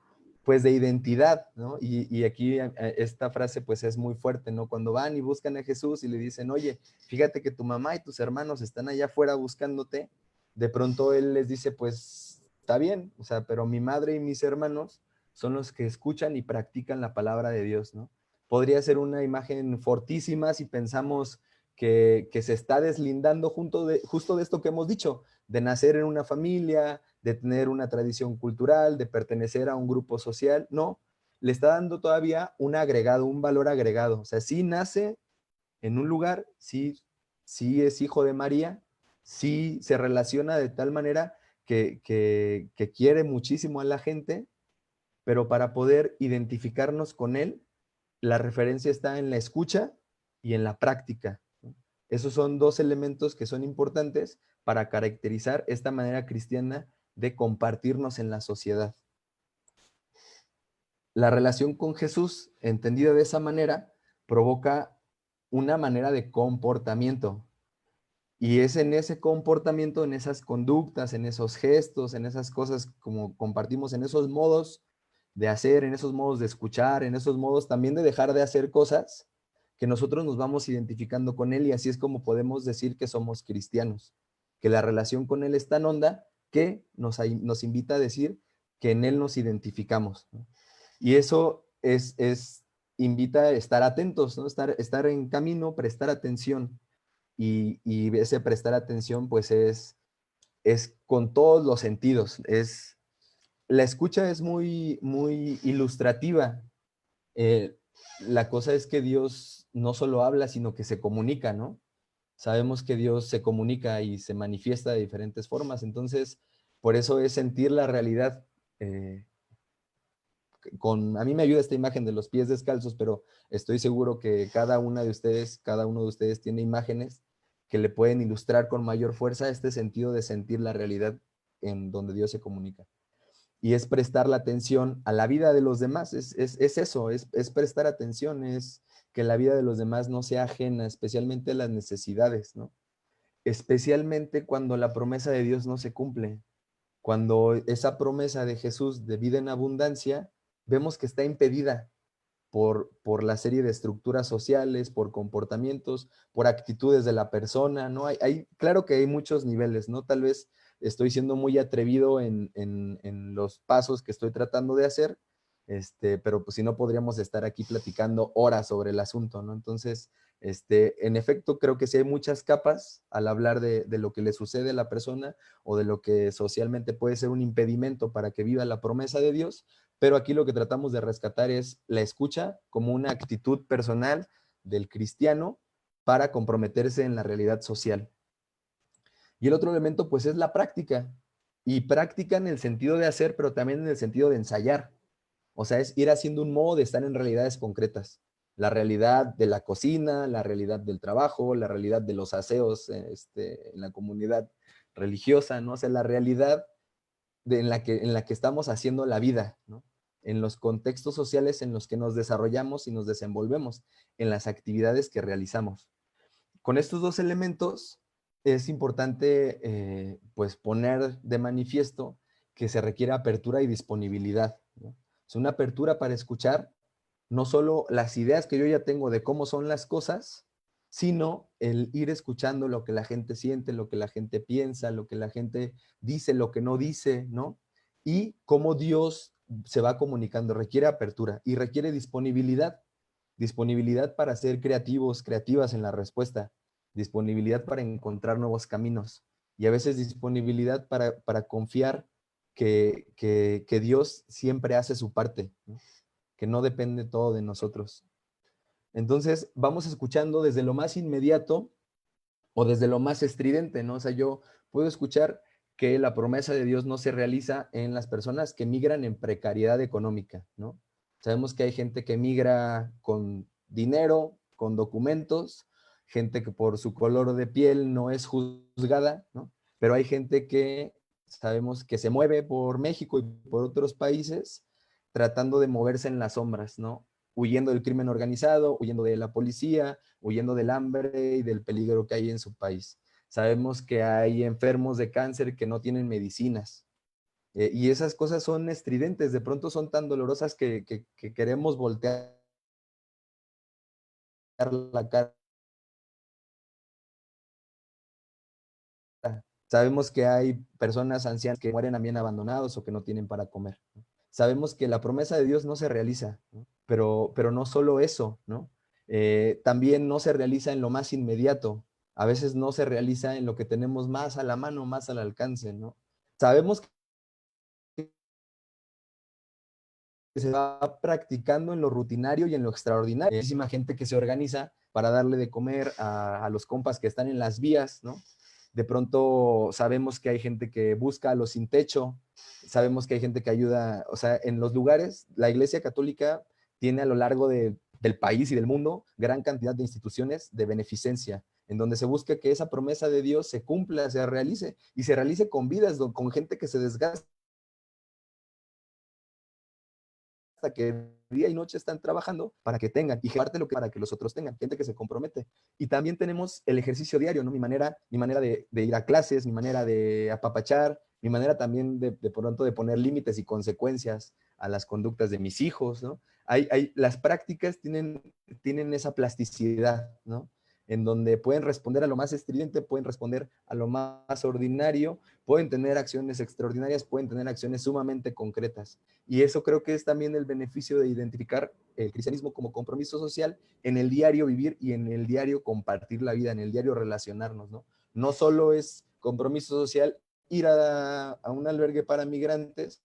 pues de identidad, ¿no? Y aquí esta frase pues es muy fuerte, ¿no? Cuando van y buscan a Jesús y le dicen, oye, fíjate que tu mamá y tus hermanos están allá afuera buscándote, de pronto él les dice, pues está bien, o sea, pero mi madre y mis hermanos son los que escuchan y practican la palabra de Dios, ¿no? Podría ser una imagen fortísima si pensamos que se está deslindando justo de esto que hemos dicho, de nacer en una familia, de tener una tradición cultural, de pertenecer a un grupo social. No, le está dando todavía un agregado, un valor agregado. O sea, sí nace en un lugar, sí es hijo de María, sí se relaciona de tal manera que quiere muchísimo a la gente, pero para poder identificarnos con él, la referencia está en la escucha y en la práctica. Esos son dos elementos que son importantes para caracterizar esta manera cristiana de compartirnos en la sociedad. La relación con Jesús, entendida de esa manera, provoca una manera de comportamiento. Y es en ese comportamiento, en esas conductas, en esos gestos, en esas cosas como compartimos, en esos modos de hacer, en esos modos de escuchar, en esos modos también de dejar de hacer cosas, que nosotros nos vamos identificando con Él, y así es como podemos decir que somos cristianos, que la relación con Él es tan honda que nos invita a decir que en Él nos identificamos, ¿no? Y eso invita a estar atentos, ¿no? Estar en camino, prestar atención, y ese prestar atención pues es con todos los sentidos. La escucha es muy, muy ilustrativa. La cosa es que Dios no solo habla, sino que se comunica, ¿no? Sabemos que Dios se comunica y se manifiesta de diferentes formas, entonces por eso es sentir la realidad. A mí me ayuda esta imagen de los pies descalzos, pero estoy seguro que cada uno de ustedes tiene imágenes que le pueden ilustrar con mayor fuerza este sentido de sentir la realidad en donde Dios se comunica. Y es prestar la atención a la vida de los demás, es eso, es prestar atención, es que la vida de los demás no sea ajena, especialmente las necesidades, ¿no? Especialmente cuando la promesa de Dios no se cumple, cuando esa promesa de Jesús de vida en abundancia, vemos que está impedida por la serie de estructuras sociales, por comportamientos, por actitudes de la persona, ¿no? Claro que hay muchos niveles, ¿no? Tal vez estoy siendo muy atrevido en los pasos que estoy tratando de hacer, pero pues si no podríamos estar aquí platicando horas sobre el asunto, ¿no? Entonces, en efecto, creo que sí hay muchas capas al hablar de lo que le sucede a la persona o de lo que socialmente puede ser un impedimento para que viva la promesa de Dios, pero aquí lo que tratamos de rescatar es la escucha como una actitud personal del cristiano para comprometerse en la realidad social. Y el otro elemento, pues, es la práctica. Y práctica en el sentido de hacer, pero también en el sentido de ensayar. O sea, es ir haciendo un modo de estar en realidades concretas. La realidad de la cocina, la realidad del trabajo, la realidad de los aseos en la comunidad religiosa, ¿no? O sea, la realidad en la que estamos haciendo la vida, ¿no? En los contextos sociales en los que nos desarrollamos y nos desenvolvemos, en las actividades que realizamos. Con estos dos elementos es importante pues poner de manifiesto que se requiere apertura y disponibilidad, ¿no? Es una apertura para escuchar no solo las ideas que yo ya tengo de cómo son las cosas, sino el ir escuchando lo que la gente siente, lo que la gente piensa, lo que la gente dice, lo que no dice, ¿no? Y cómo Dios se va comunicando. Requiere apertura y requiere disponibilidad. Disponibilidad para ser creativos, creativas en la respuesta. Disponibilidad para encontrar nuevos caminos. Y a veces disponibilidad para confiar que Dios siempre hace su parte, ¿no? Que no depende todo de nosotros. Entonces, vamos escuchando desde lo más inmediato o desde lo más estridente, ¿no? O sea, yo puedo escuchar que la promesa de Dios no se realiza en las personas que migran en precariedad económica, ¿no? Sabemos que hay gente que migra con dinero, con documentos, gente que por su color de piel no es juzgada, ¿no? Pero hay gente que sabemos que se mueve por México y por otros países tratando de moverse en las sombras, ¿no? Huyendo del crimen organizado, huyendo de la policía, huyendo del hambre y del peligro que hay en su país. Sabemos que hay enfermos de cáncer que no tienen medicinas. Y esas cosas son estridentes, de pronto son tan dolorosas que queremos voltear la cara. Sabemos que hay personas ancianas que mueren también abandonados o que no tienen para comer, ¿no? Sabemos que la promesa de Dios no se realiza, ¿no? Pero no solo eso, ¿no? También no se realiza en lo más inmediato. A veces no se realiza en lo que tenemos más a la mano, más al alcance, ¿no? Sabemos que se va practicando en lo rutinario y en lo extraordinario. Hay muchísima gente que se organiza para darle de comer a los compas que están en las vías, ¿no? De pronto sabemos que hay gente que busca a los sin techo, sabemos que hay gente que ayuda, o sea, en los lugares, la Iglesia Católica tiene a lo largo del país y del mundo gran cantidad de instituciones de beneficencia, en donde se busca que esa promesa de Dios se cumpla, se realice, y se realice con vidas, con gente que se desgasta, que día y noche están trabajando para que tengan, y parte lo que para que los otros tengan, gente que se compromete. Y también tenemos el ejercicio diario, ¿no? Mi manera de ir a clases, mi manera de apapachar, mi manera también de pronto de poner límites y consecuencias a las conductas de mis hijos, ¿no? Las prácticas tienen esa plasticidad, ¿no? En donde pueden responder a lo más estridente, pueden responder a lo más ordinario, pueden tener acciones extraordinarias, pueden tener acciones sumamente concretas. Y eso creo que es también el beneficio de identificar el cristianismo como compromiso social en el diario vivir y en el diario compartir la vida, en el diario relacionarnos, ¿no? No solo es compromiso social ir a un albergue para migrantes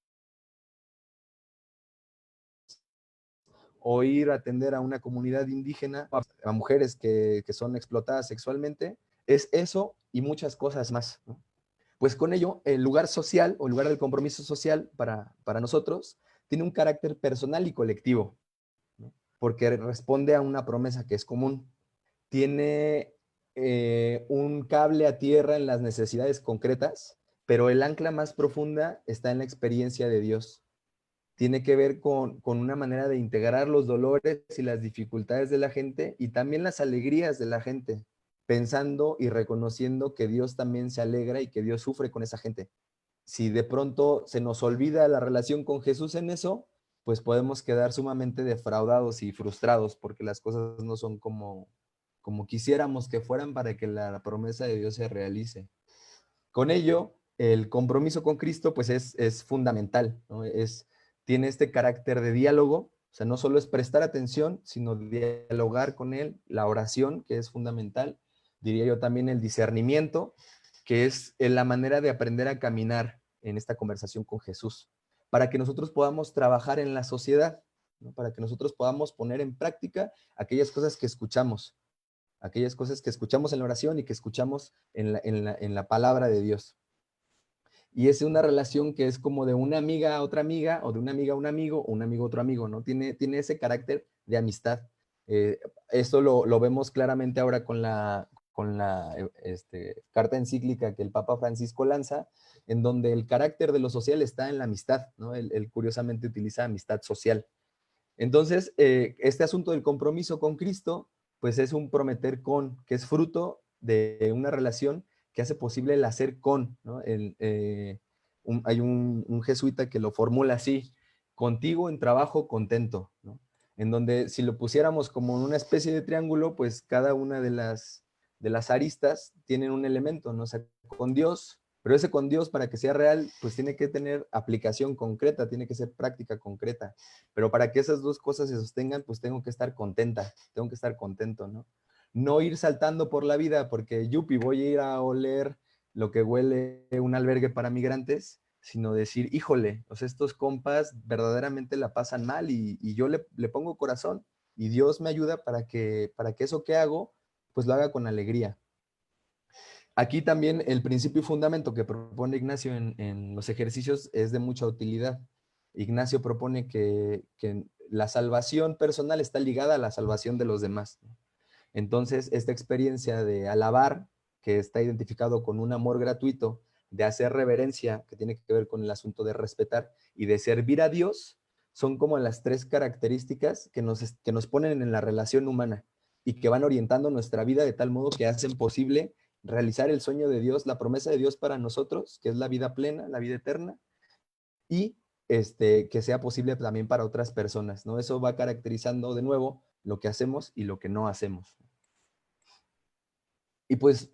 o ir a atender a una comunidad indígena, a mujeres que son explotadas sexualmente, es eso y muchas cosas más, ¿no? Pues con ello, el lugar social o el lugar del compromiso social para nosotros tiene un carácter personal y colectivo, ¿no? Porque responde a una promesa que es común. Tiene un cable a tierra en las necesidades concretas, pero el ancla más profunda está en la experiencia de Dios. Tiene que ver con una manera de integrar los dolores y las dificultades de la gente y también las alegrías de la gente, pensando y reconociendo que Dios también se alegra y que Dios sufre con esa gente. Si de pronto se nos olvida la relación con Jesús en eso, pues podemos quedar sumamente defraudados y frustrados porque las cosas no son como quisiéramos que fueran para que la promesa de Dios se realice. Con ello, el compromiso con Cristo pues es fundamental, ¿no? Tiene este carácter de diálogo, o sea, no solo es prestar atención, sino dialogar con Él, la oración, que es fundamental, diría yo también el discernimiento, que es la manera de aprender a caminar en esta conversación con Jesús, para que nosotros podamos trabajar en la sociedad, ¿no? Para que nosotros podamos poner en práctica aquellas cosas que escuchamos. aquellas cosas que escuchamos en la oración y que escuchamos en la palabra de Dios. Y es una relación que es como de una amiga a otra amiga, o de una amiga a un amigo, o un amigo a otro amigo, ¿no? Tiene ese carácter de amistad. Esto lo vemos claramente ahora con la carta encíclica que el Papa Francisco lanza, en donde el carácter de lo social está en la amistad, ¿no? Él curiosamente utiliza amistad social. Entonces, este asunto del compromiso con Cristo, pues es un prometer con, que es fruto de una relación que hace posible el hacer con, ¿no? Hay un jesuita que lo formula así: contigo en trabajo contento, ¿no? En donde si lo pusiéramos como una especie de triángulo, pues cada una de las aristas tienen un elemento, ¿no? O sea, con Dios, pero ese con Dios, para que sea real, pues tiene que tener aplicación concreta, tiene que ser práctica concreta. Pero para que esas dos cosas se sostengan, pues tengo que estar contenta, tengo que estar contento, ¿no? No ir saltando por la vida porque, yupi, voy a ir a oler lo que huele un albergue para migrantes, sino decir, híjole, o sea, estos compas verdaderamente la pasan mal y yo le pongo corazón y Dios me ayuda para que eso que hago, pues lo haga con alegría. Aquí también el principio y fundamento que propone Ignacio en los ejercicios es de mucha utilidad. Ignacio propone que la salvación personal está ligada a la salvación de los demás. Entonces, esta experiencia de alabar, que está identificado con un amor gratuito, de hacer reverencia, que tiene que ver con el asunto de respetar, y de servir a Dios, son como las tres características que nos ponen en la relación humana y que van orientando nuestra vida de tal modo que hacen posible realizar el sueño de Dios, la promesa de Dios para nosotros, que es la vida plena, la vida eterna, y que sea posible también para otras personas, ¿no? Eso va caracterizando de nuevo lo que hacemos y lo que no hacemos. Y pues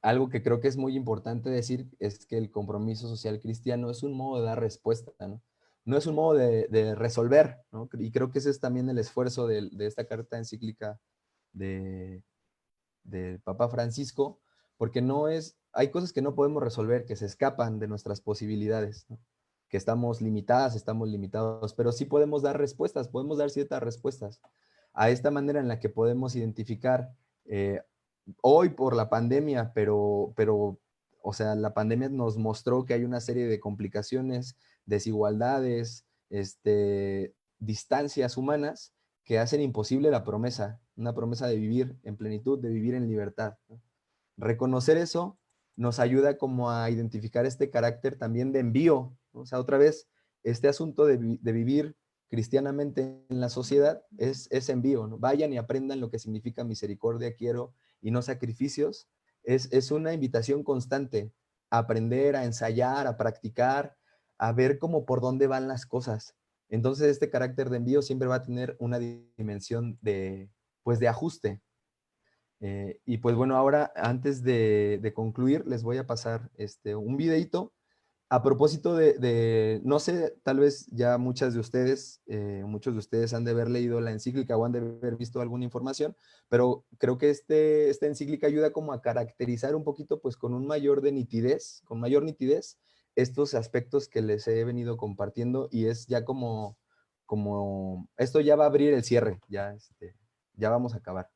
algo que creo que es muy importante decir es que el compromiso social cristiano es un modo de dar respuesta, ¿no? No es un modo de resolver, ¿no? Y creo que ese es también el esfuerzo de esta carta encíclica del Papa Francisco, porque hay cosas que no podemos resolver, que se escapan de nuestras posibilidades, ¿no? Que estamos limitadas, estamos limitados, pero sí podemos dar respuestas, podemos dar ciertas respuestas a esta manera en la que podemos identificar hoy por la pandemia, pero, o sea, la pandemia nos mostró que hay una serie de complicaciones, desigualdades, distancias humanas que hacen imposible la promesa, una promesa de vivir en plenitud, de vivir en libertad, ¿no? Reconocer eso nos ayuda como a identificar este carácter también de envío, ¿no? O sea, otra vez, este asunto de vivir cristianamente en la sociedad es envío, ¿no? Vayan y aprendan lo que significa misericordia, quiero, y no sacrificios. Es una invitación constante a aprender, a ensayar, a practicar, a ver cómo por dónde van las cosas. Entonces este carácter de envío siempre va a tener una dimensión de ajuste. Y pues bueno, ahora antes de concluir, les voy a pasar un videito a propósito no sé, tal vez ya muchos de ustedes han de haber leído la encíclica o han de haber visto alguna información, pero creo que esta encíclica ayuda como a caracterizar un poquito, pues con mayor nitidez, estos aspectos que les he venido compartiendo, y es ya como esto ya va a abrir el cierre, ya vamos a acabar.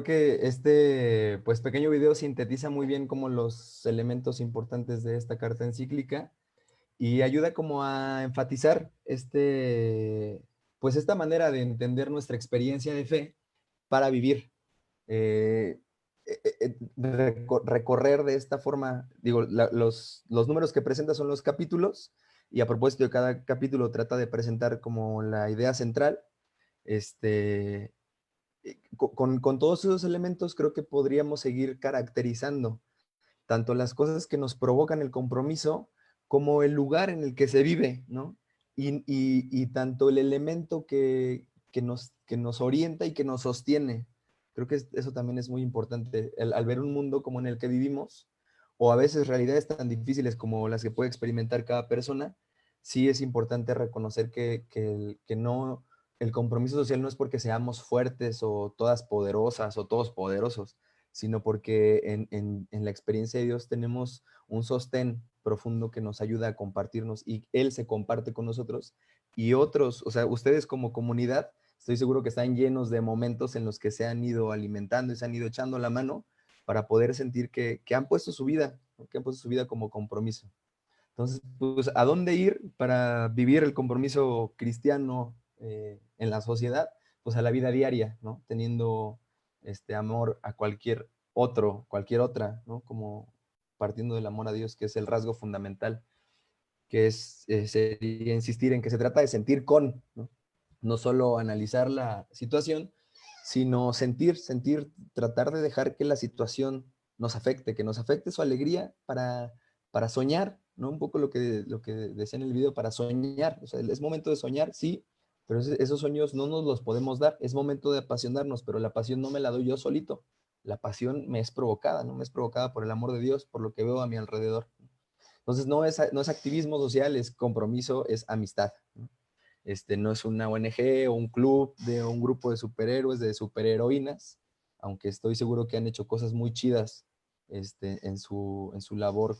que este pues, pequeño video sintetiza muy bien como los elementos importantes de esta carta encíclica y ayuda como a enfatizar pues esta manera de entender nuestra experiencia de fe para vivir. Recorrer de esta forma, digo, los números que presenta son los capítulos y a propósito de cada capítulo trata de presentar como la idea central. Con todos esos elementos creo que podríamos seguir caracterizando tanto las cosas que nos provocan el compromiso como el lugar en el que se vive, ¿no? Y tanto el elemento que nos orienta y que nos sostiene. Creo que eso también es muy importante. Al ver un mundo como en el que vivimos, o a veces realidades tan difíciles como las que puede experimentar cada persona, sí es importante reconocer que no, el compromiso social no es porque seamos fuertes o todas poderosas o todos poderosos, sino porque en la experiencia de Dios tenemos un sostén profundo que nos ayuda a compartirnos y Él se comparte con nosotros y otros, o sea, ustedes como comunidad, estoy seguro que están llenos de momentos en los que se han ido alimentando y se han ido echando la mano para poder sentir que han puesto su vida, ¿no? Que han puesto su vida como compromiso. Entonces, pues, ¿a dónde ir para vivir el compromiso cristiano en la sociedad? Pues a la vida diaria, ¿no? Teniendo este amor a cualquier cualquier otra, ¿no? Como partiendo del amor a Dios, que es el rasgo fundamental, que sería insistir en que se trata de sentir con, ¿no? No solo analizar la situación, sino sentir, tratar de dejar que la situación nos afecte, que nos afecte su alegría para soñar, ¿no? Un poco lo que decía en el video, para soñar. O sea, es momento de soñar, sí, pero esos sueños no nos los podemos dar. Es momento de apasionarnos, pero la pasión no me la doy yo solito. La pasión me es provocada, ¿no? Me es provocada por el amor de Dios, por lo que veo a mi alrededor. Entonces, no es activismo social, es compromiso, es amistad, ¿no? No es una ONG o un club de un grupo de superhéroes, de superheroínas, aunque estoy seguro que han hecho cosas muy chidas en su labor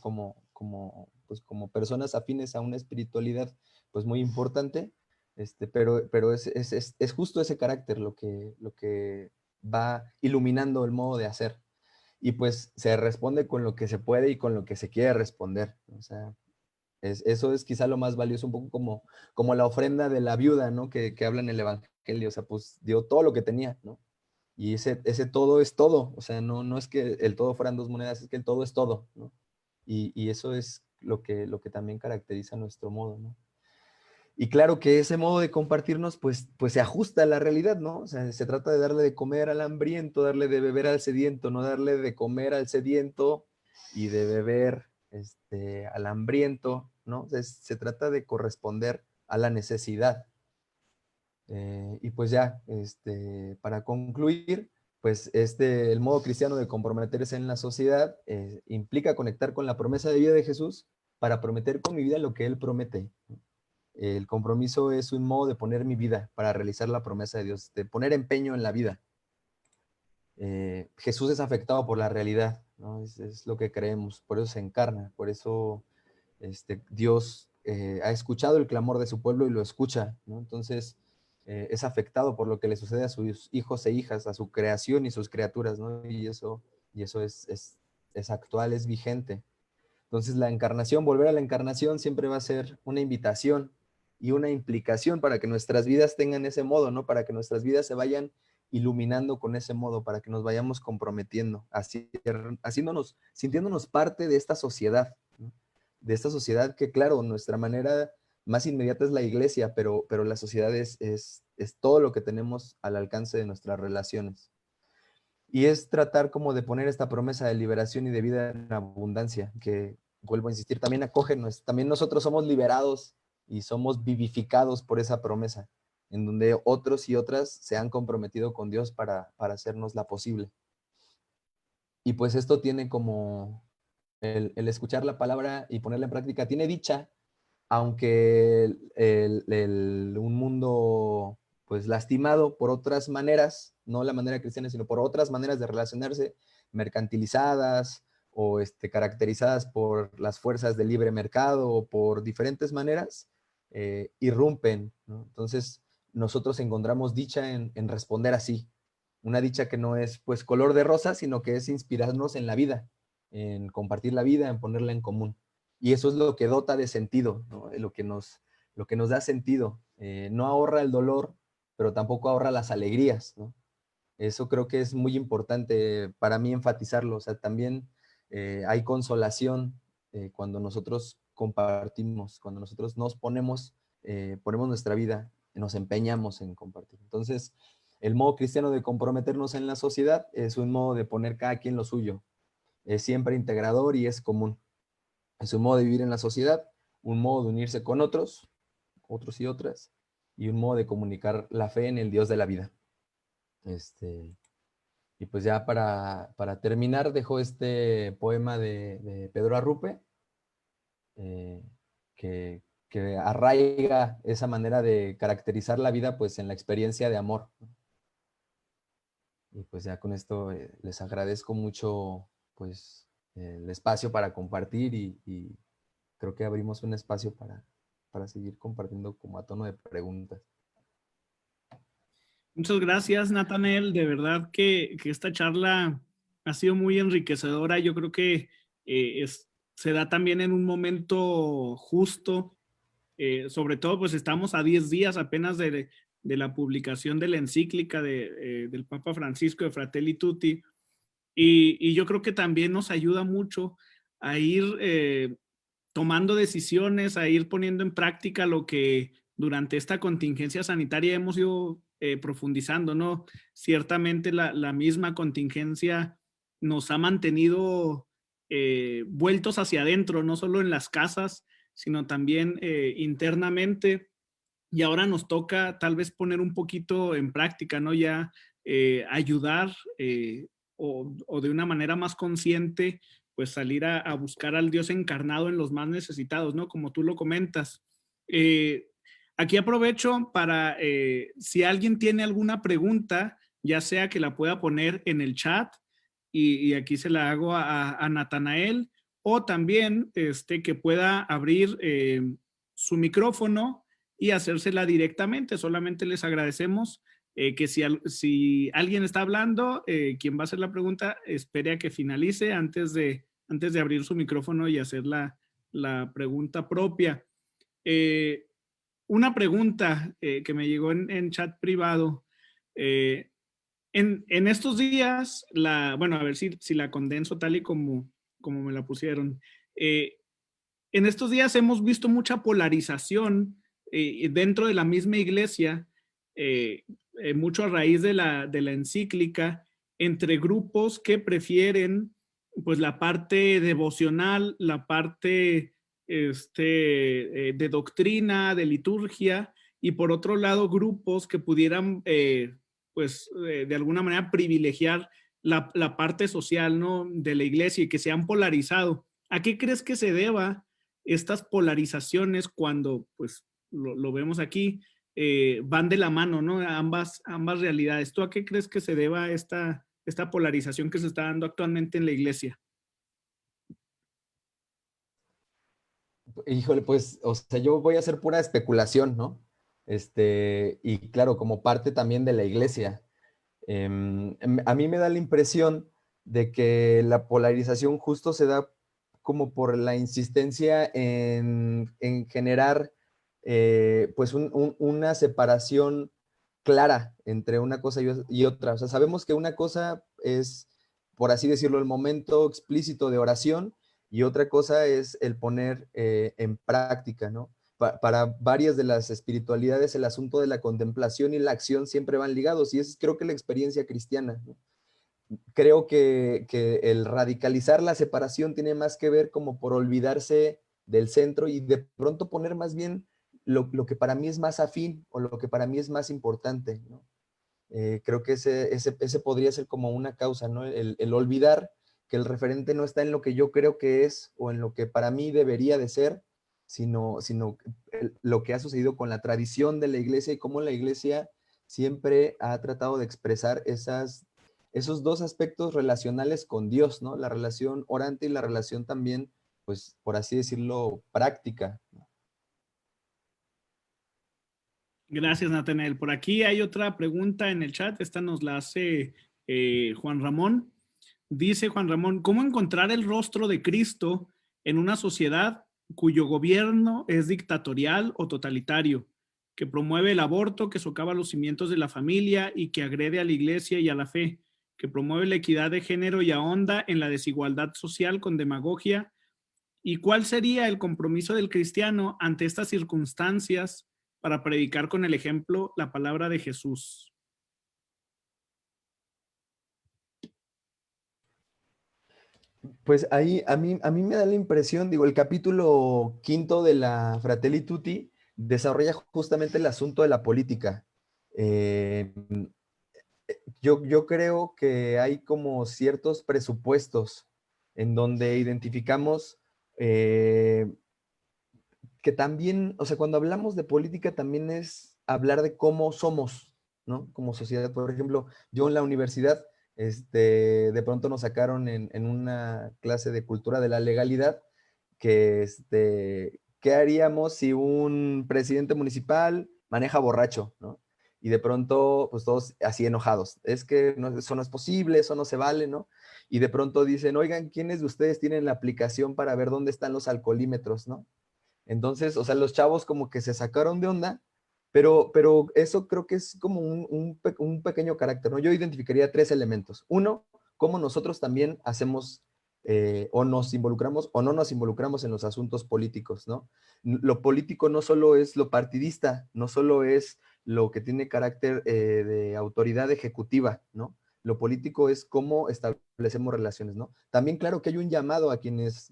pues, como personas afines a una espiritualidad pues muy importante, pero es justo ese carácter lo que va iluminando el modo de hacer. Y pues se responde con lo que se puede y con lo que se quiere responder. O sea, eso es quizá lo más valioso, un poco como la ofrenda de la viuda, ¿no? Que habla en el Evangelio, o sea, pues dio todo lo que tenía, ¿no? Y ese todo es todo, o sea, no es que el todo fueran dos monedas, es que el todo es todo, ¿no? Y eso es lo que también caracteriza nuestro modo, ¿no? Y claro que ese modo de compartirnos, pues se ajusta a la realidad, ¿no? O sea, se trata de darle de comer al hambriento, darle de beber al sediento, no darle de comer al sediento y de beber al hambriento, ¿no? O sea, se trata de corresponder a la necesidad. Y pues ya, para concluir, pues el modo cristiano de comprometerse en la sociedad implica conectar con la promesa de vida de Jesús para prometer con mi vida lo que Él promete. El compromiso es un modo de poner mi vida para realizar la promesa de Dios, de poner empeño en la vida. Jesús es afectado por la realidad, ¿no? Es lo que creemos, por eso se encarna, por eso Dios ha escuchado el clamor de su pueblo y lo escucha, ¿no? Entonces es afectado por lo que le sucede a sus hijos e hijas, a su creación y sus criaturas, ¿no? Y eso es actual, es vigente. Entonces la encarnación, volver a la encarnación siempre va a ser una invitación y una implicación para que nuestras vidas tengan ese modo, ¿no? Para que nuestras vidas se vayan iluminando con ese modo, para que nos vayamos comprometiendo, sintiéndonos parte de esta sociedad, ¿no? De esta sociedad que, claro, nuestra manera más inmediata es la iglesia, pero la sociedad es todo lo que tenemos al alcance de nuestras relaciones. Y es tratar como de poner esta promesa de liberación y de vida en abundancia, que vuelvo a insistir, también acógenos, también nosotros somos liberados y somos vivificados por esa promesa, en donde otros y otras se han comprometido con Dios para hacernos la posible. Y pues esto tiene como el escuchar la palabra y ponerla en práctica, tiene dicha, aunque un mundo pues lastimado por otras maneras, no la manera cristiana, sino por otras maneras de relacionarse, mercantilizadas o caracterizadas por las fuerzas del libre mercado o por diferentes maneras, irrumpen, ¿no? Entonces nosotros encontramos dicha en responder así, una dicha que no es pues color de rosa, sino que es inspirarnos en la vida, en compartir la vida, en ponerla en común. Y eso es lo que dota de sentido, ¿no? Lo que nos da sentido. No ahorra el dolor, pero tampoco ahorra las alegrías, ¿no? Eso creo que es muy importante para mí enfatizarlo. O sea, también hay consolación cuando nosotros compartimos, cuando nosotros nos ponemos nuestra vida, nos empeñamos en compartir. Entonces, el modo cristiano de comprometernos en la sociedad es un modo de poner cada quien lo suyo. Es siempre integrador y es común. Es un modo de vivir en la sociedad, un modo de unirse con otros y otras, y un modo de comunicar la fe en el Dios de la vida. Y pues ya para terminar, dejo este poema de Pedro Arrupe, eh, que arraiga esa manera de caracterizar la vida pues en la experiencia de amor. Y pues ya con esto les agradezco mucho pues el espacio para compartir y creo que abrimos un espacio para seguir compartiendo como a tono de preguntas. Muchas gracias, Nathanael. De verdad que esta charla ha sido muy enriquecedora. Yo creo que se da también en un momento justo. Sobre todo, pues estamos a 10 días apenas de la publicación de la encíclica del Papa Francisco de Fratelli Tutti. Y yo creo que también nos ayuda mucho a ir tomando decisiones, a ir poniendo en práctica lo que durante esta contingencia sanitaria hemos ido profundizando, ¿no? Ciertamente la misma contingencia nos ha mantenido vueltos hacia adentro, no solo en las casas, sino también internamente. Y ahora nos toca tal vez poner un poquito en práctica, ¿no? Ya ayudar o de una manera más consciente, pues salir a buscar al Dios encarnado en los más necesitados, ¿no? Como tú lo comentas. Aquí aprovecho para, si alguien tiene alguna pregunta, ya sea que la pueda poner en el chat y aquí se la hago a Nathanael, o también que pueda abrir su micrófono y hacérsela directamente. Solamente les agradecemos que si alguien está hablando, quien va a hacer la pregunta, espere a que finalice antes de abrir su micrófono y hacer la pregunta propia. Una pregunta que me llegó en chat privado. En estos días, bueno, a ver si la condenso tal y como me la pusieron. En estos días hemos visto mucha polarización dentro de la misma iglesia, mucho a raíz de la encíclica, entre grupos que prefieren pues la parte devocional, la parte de doctrina, de liturgia, y por otro lado grupos que pudieran pues de alguna manera privilegiar la parte social, ¿no?, de la iglesia, y que se han polarizado. ¿A qué crees que se deba estas polarizaciones cuando, pues, lo vemos aquí, van de la mano, ¿no? Ambas realidades. ¿Tú a qué crees que se deba esta polarización que se está dando actualmente en la iglesia? Híjole, pues, o sea, yo voy a hacer pura especulación, ¿no? Y claro, como parte también de la iglesia. A mí me da la impresión de que la polarización justo se da como por la insistencia en generar pues una separación clara entre una cosa y otra. O sea, sabemos que una cosa es, por así decirlo, el momento explícito de oración, y otra cosa es el poner en práctica, ¿no? Para varias de las espiritualidades el asunto de la contemplación y la acción siempre van ligados, y es creo que la experiencia cristiana, ¿no? Creo que el radicalizar la separación tiene más que ver como por olvidarse del centro y de pronto poner más bien lo que para mí es más afín o lo que para mí es más importante, ¿no? Creo que ese podría ser como una causa, ¿no? El olvidar que el referente no está en lo que yo creo que es o en lo que para mí debería de ser, sino lo que ha sucedido con la tradición de la iglesia y cómo la iglesia siempre ha tratado de expresar esos dos aspectos relacionales con Dios, ¿no? La relación orante y la relación también, pues, por así decirlo, práctica. Gracias, Natanael. Por aquí hay otra pregunta en el chat. Esta nos la hace Juan Ramón. Dice Juan Ramón, ¿cómo encontrar el rostro de Cristo en una sociedad cuyo gobierno es dictatorial o totalitario, que promueve el aborto, que socava los cimientos de la familia y que agrede a la iglesia y a la fe, que promueve la equidad de género y ahonda en la desigualdad social con demagogia? ¿Y cuál sería el compromiso del cristiano ante estas circunstancias para predicar con el ejemplo la palabra de Jesús? Pues ahí a mí me da la impresión, digo, el capítulo 5 de la Fratelli Tutti desarrolla justamente el asunto de la política. Eh, yo creo que hay como ciertos presupuestos en donde identificamos que también, o sea, cuando hablamos de política también es hablar de cómo somos, ¿no? Como sociedad. Por ejemplo, yo en la universidad, de pronto nos sacaron en una clase de cultura de la legalidad que, ¿qué haríamos si un presidente municipal maneja borracho, ¿no? Y de pronto, pues todos así enojados. Es que eso no es posible, eso no se vale, ¿no? Y de pronto dicen, oigan, ¿quiénes de ustedes tienen la aplicación para ver dónde están los alcoholímetros, ¿no? Entonces, o sea, los chavos como que se sacaron de onda, pero eso creo que es como un pequeño carácter, ¿no? Yo identificaría tres elementos. Uno, cómo nosotros también hacemos o nos involucramos o no nos involucramos en los asuntos políticos, ¿no? Lo político no solo es lo partidista, no solo es lo que tiene carácter de autoridad ejecutiva, ¿no? Lo político es cómo establecemos relaciones, ¿no? También claro que hay un llamado a quienes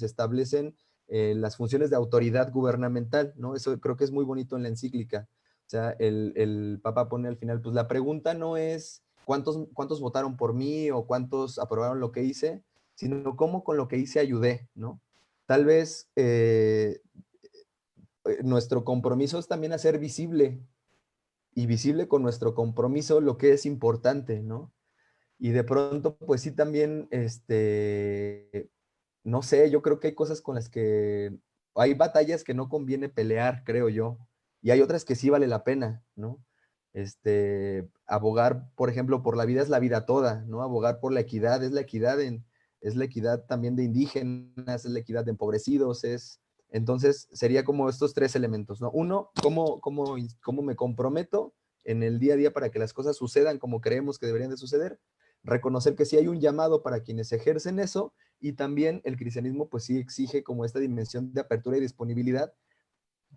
establecen las funciones de autoridad gubernamental, ¿no? Eso creo que es muy bonito en la encíclica. O sea, el Papa pone al final, pues la pregunta no es cuántos votaron por mí o cuántos aprobaron lo que hice, sino cómo con lo que hice ayudé, ¿no? Tal vez nuestro compromiso es también hacer visible y visible con nuestro compromiso lo que es importante, ¿no? Y de pronto, pues sí, también, no sé, yo creo que hay cosas con las que hay batallas que no conviene pelear, creo yo, y hay otras que sí vale la pena, ¿no? Abogar, por ejemplo, por la vida es la vida toda, ¿no? Abogar por la equidad es la equidad también de indígenas, es la equidad de empobrecidos, entonces sería como estos tres elementos, ¿no? Uno, cómo me comprometo en el día a día para que las cosas sucedan como creemos que deberían de suceder, reconocer que sí hay un llamado para quienes ejercen eso, y también el cristianismo pues sí exige como esta dimensión de apertura y disponibilidad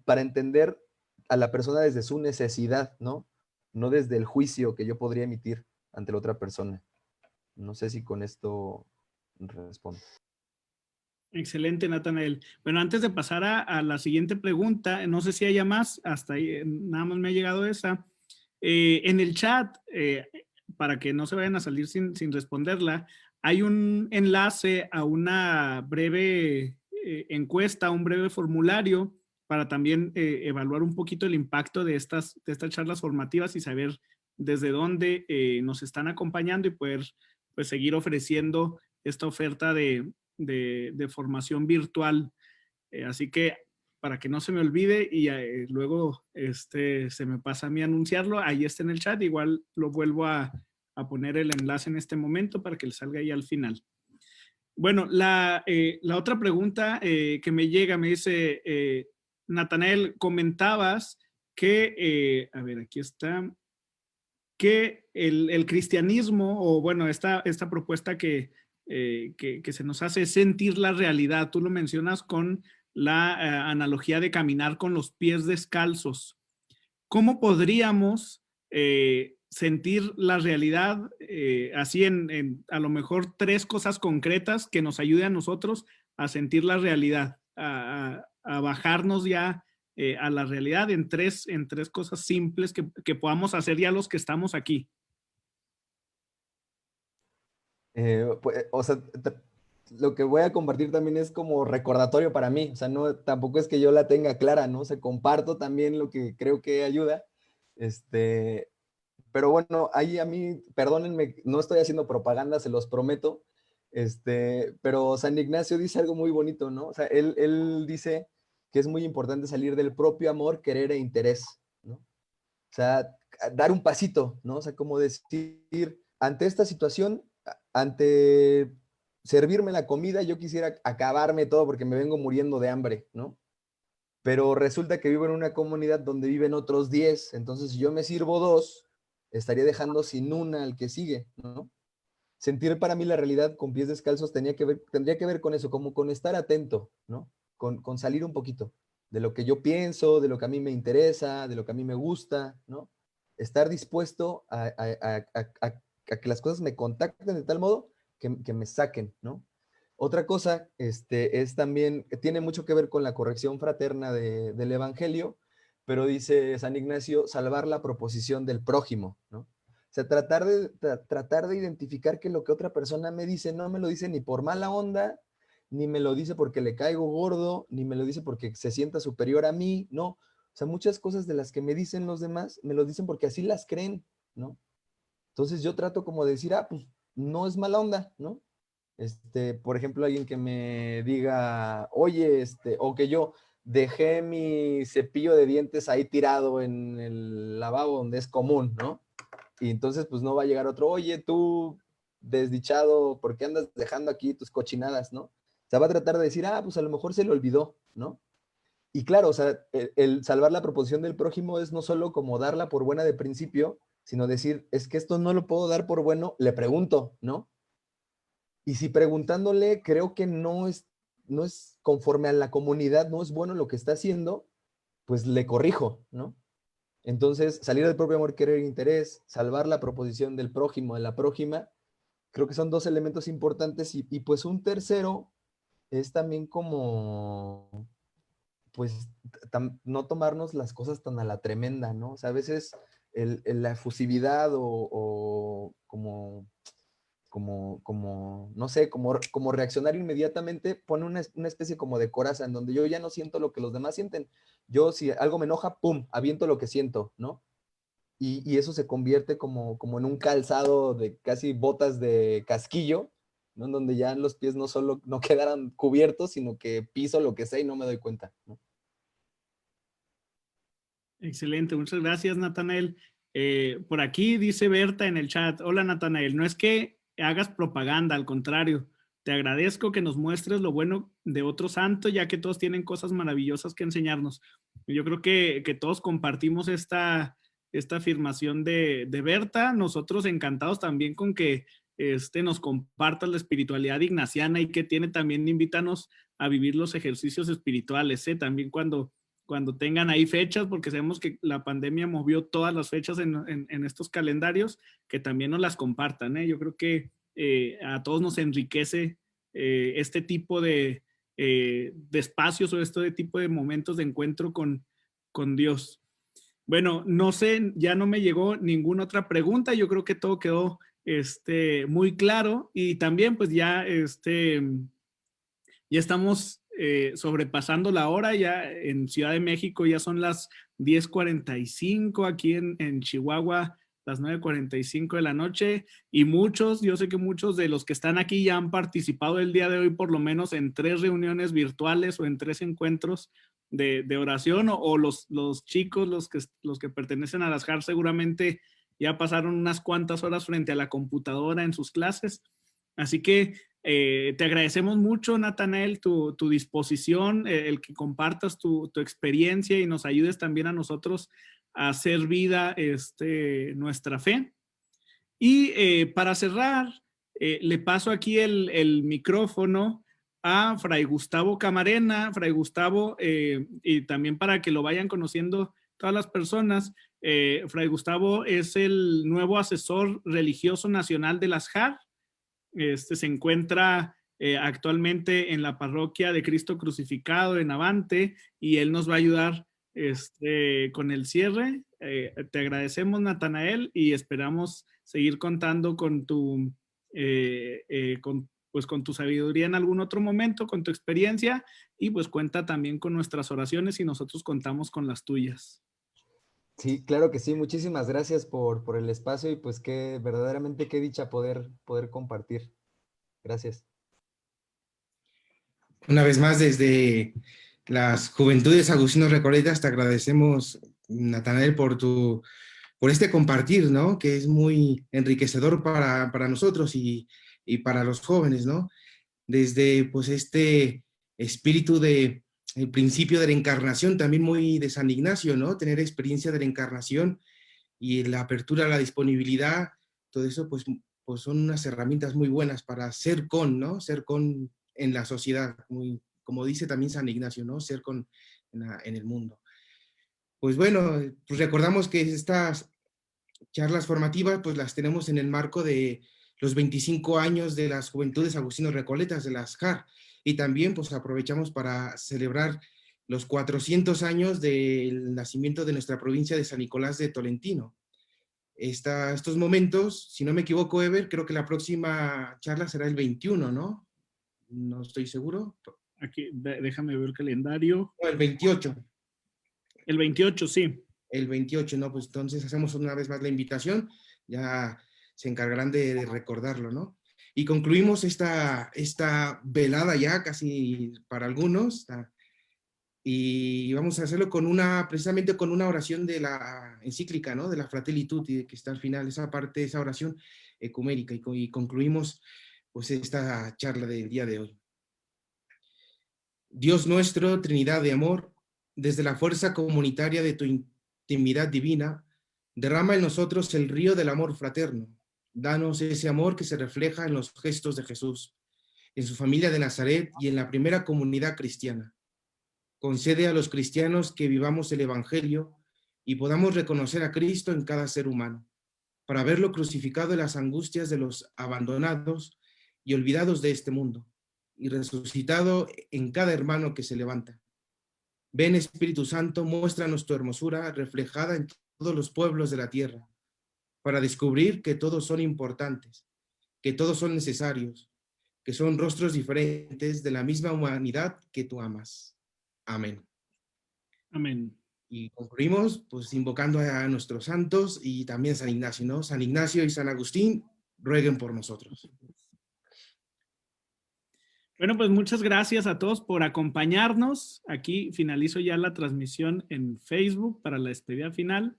para entender a la persona desde su necesidad, ¿no? No desde el juicio que yo podría emitir ante la otra persona. No sé si con esto respondo. Excelente, Natanael. Bueno, antes de pasar a la siguiente pregunta, no sé si haya más, hasta ahí nada más me ha llegado esa. En el chat, para que no se vayan a salir sin responderla, hay un enlace a una breve encuesta, un breve formulario para también evaluar un poquito el impacto de estas charlas formativas y saber desde dónde nos están acompañando y poder pues, seguir ofreciendo esta oferta de formación virtual. Así que para que no se me olvide y luego se me pasa a mí anunciarlo, ahí está en el chat, igual lo vuelvo a poner el enlace en este momento para que le salga ahí al final. Bueno, la otra pregunta que me llega, me dice, Natanael, comentabas que, a ver, aquí está, que el cristianismo, o bueno, esta propuesta que se nos hace es sentir la realidad. Tú lo mencionas con la analogía de caminar con los pies descalzos. ¿Cómo podríamos sentir la realidad así en a lo mejor tres cosas concretas que nos ayuden a nosotros a sentir la realidad, a bajarnos ya a la realidad en tres cosas simples que podamos hacer ya los que estamos aquí? Pues, o sea, lo que voy a compartir también es como recordatorio para mí, o sea, no, tampoco es que yo la tenga clara, ¿no? O sea, comparto también lo que creo que ayuda, pero bueno, ahí a mí, perdónenme, no estoy haciendo propaganda, se los prometo, pero San Ignacio dice algo muy bonito, ¿no? O sea, él dice que es muy importante salir del propio amor, querer e interés, ¿no? O sea, dar un pasito, ¿no? O sea, como decir, ante esta situación, ante servirme la comida, yo quisiera acabarme todo porque me vengo muriendo de hambre, ¿no? Pero resulta que vivo en una comunidad donde viven otros 10, entonces si yo me sirvo 2, estaría dejando sin una al que sigue, ¿no? Sentir para mí la realidad con pies descalzos tendría que ver con eso, como con estar atento, ¿no? Con salir un poquito de lo que yo pienso, de lo que a mí me interesa, de lo que a mí me gusta, ¿no? Estar dispuesto a que las cosas me contacten de tal modo que me saquen, ¿no? Otra cosa es también, tiene mucho que ver con la corrección fraterna del Evangelio, pero dice San Ignacio, salvar la proposición del prójimo, ¿no? O sea, tratar de identificar que lo que otra persona me dice no me lo dice ni por mala onda, ni me lo dice porque le caigo gordo, ni me lo dice porque se sienta superior a mí, no. O sea, muchas cosas de las que me dicen los demás, me lo dicen porque así las creen, ¿no? Entonces yo trato como de decir, pues no es mala onda, ¿no? Por ejemplo, alguien que me diga, oye, o que yo dejé mi cepillo de dientes ahí tirado en el lavabo donde es común, ¿no? Y entonces, pues no va a llegar otro, oye, tú, desdichado, ¿por qué andas dejando aquí tus cochinadas, no? O sea, va a tratar de decir, pues a lo mejor se le olvidó, ¿no? Y claro, o sea, el salvar la proposición del prójimo es no solo como darla por buena de principio, sino decir, es que esto no lo puedo dar por bueno, le pregunto, ¿no? Y si preguntándole creo que no es conforme a la comunidad, no es bueno lo que está haciendo, pues le corrijo, ¿no? Entonces, salir del propio amor, querer, interés, salvar la proposición del prójimo, de la prójima, creo que son dos elementos importantes y pues un tercero es también como, pues, no tomarnos las cosas tan a la tremenda, ¿no? O sea, a veces la efusividad o no sé, como reaccionar inmediatamente, pone una especie como de coraza en donde yo ya no siento lo que los demás sienten. Yo si algo me enoja, ¡pum!, aviento lo que siento, ¿no? Y eso se convierte como en un calzado de casi botas de casquillo, ¿no? En donde ya los pies no solo no quedaran cubiertos, sino que piso lo que sea y no me doy cuenta, ¿no? Excelente, muchas gracias, Natanael. Por aquí dice Berta en el chat, hola Natanael, no es que hagas propaganda, al contrario, te agradezco que nos muestres lo bueno de otro santo, ya que todos tienen cosas maravillosas que enseñarnos. Yo creo que todos compartimos esta afirmación de Berta, nosotros encantados también con que nos compartas la espiritualidad ignaciana y que tiene también, invítanos a vivir los ejercicios espirituales, también cuando tengan ahí fechas, porque sabemos que la pandemia movió todas las fechas en estos calendarios, que también nos las compartan. Yo creo que a todos nos enriquece este tipo de espacios o este tipo de momentos de encuentro con Dios. Bueno, no sé, ya no me llegó ninguna otra pregunta. Yo creo que todo quedó muy claro y también pues ya estamos sobrepasando la hora, ya en Ciudad de México ya son las 10:45, aquí en Chihuahua las 9:45 de la noche y yo sé que muchos de los que están aquí ya han participado el día de hoy por lo menos en 3 reuniones virtuales o en 3 encuentros de oración o los chicos, los que pertenecen a las JAR seguramente ya pasaron unas cuantas horas frente a la computadora en sus clases. Así que te agradecemos mucho, Natanael, tu disposición, el que compartas tu experiencia y nos ayudes también a nosotros a hacer vida nuestra fe. Y para cerrar, le paso aquí el micrófono a Fray Gustavo Camarena. Fray Gustavo, y también para que lo vayan conociendo todas las personas, Fray Gustavo es el nuevo asesor religioso nacional de las JAR. Se encuentra actualmente en la parroquia de Cristo Crucificado en Avante y él nos va a ayudar con el cierre. Te agradecemos, Natanael, y esperamos seguir contando con con tu sabiduría en algún otro momento, con tu experiencia, y pues cuenta también con nuestras oraciones y nosotros contamos con las tuyas. Sí, claro que sí. Muchísimas gracias por el espacio y pues verdaderamente qué dicha poder compartir. Gracias. Una vez más, desde las Juventudes Agustinos Recoletas, te agradecemos Natanael, por este compartir, ¿no? Que es muy enriquecedor para nosotros y para los jóvenes, ¿no? Desde, pues, este espíritu de el principio de la encarnación, también muy de San Ignacio, ¿no? Tener experiencia de la encarnación y la apertura a la disponibilidad, todo eso, pues son unas herramientas muy buenas para ser ¿no? Ser con en la sociedad, muy, como dice también San Ignacio, ¿no? Ser con en el mundo. Pues bueno, pues recordamos que estas charlas formativas, pues las tenemos en el marco de los 25 años de las Juventudes Agustinos Recoletas, de las JAR, y también pues aprovechamos para celebrar los 400 años del nacimiento de nuestra provincia de San Nicolás de Tolentino. Estos momentos, si no me equivoco, Ever, creo que la próxima charla será el 21, ¿no? No estoy seguro. Aquí, déjame ver el calendario. No, el 28. El 28, sí. El 28, ¿no? Pues entonces hacemos una vez más la invitación, ya se encargarán de recordarlo, ¿no? Y concluimos esta velada ya casi para algunos, y vamos a hacerlo precisamente con una oración de la encíclica, ¿no? De la Fratelli Tutti, que está al final, esa oración ecuménica, y concluimos pues esta charla del día de hoy. Dios nuestro, Trinidad de amor, desde la fuerza comunitaria de tu intimidad divina, derrama en nosotros el río del amor fraterno. Danos ese amor que se refleja en los gestos de Jesús, en su familia de Nazaret y en la primera comunidad cristiana. Concede a los cristianos que vivamos el Evangelio y podamos reconocer a Cristo en cada ser humano, para verlo crucificado en las angustias de los abandonados y olvidados de este mundo, y resucitado en cada hermano que se levanta. Ven, Espíritu Santo, muéstranos tu hermosura reflejada en todos los pueblos de la tierra, para descubrir que todos son importantes, que todos son necesarios, que son rostros diferentes de la misma humanidad que tú amas. Amén. Amén. Y concluimos pues invocando a nuestros santos y también San Ignacio, ¿no? San Ignacio y San Agustín rueguen por nosotros. Bueno, pues muchas gracias a todos por acompañarnos. Aquí finalizo ya la transmisión en Facebook para la despedida final.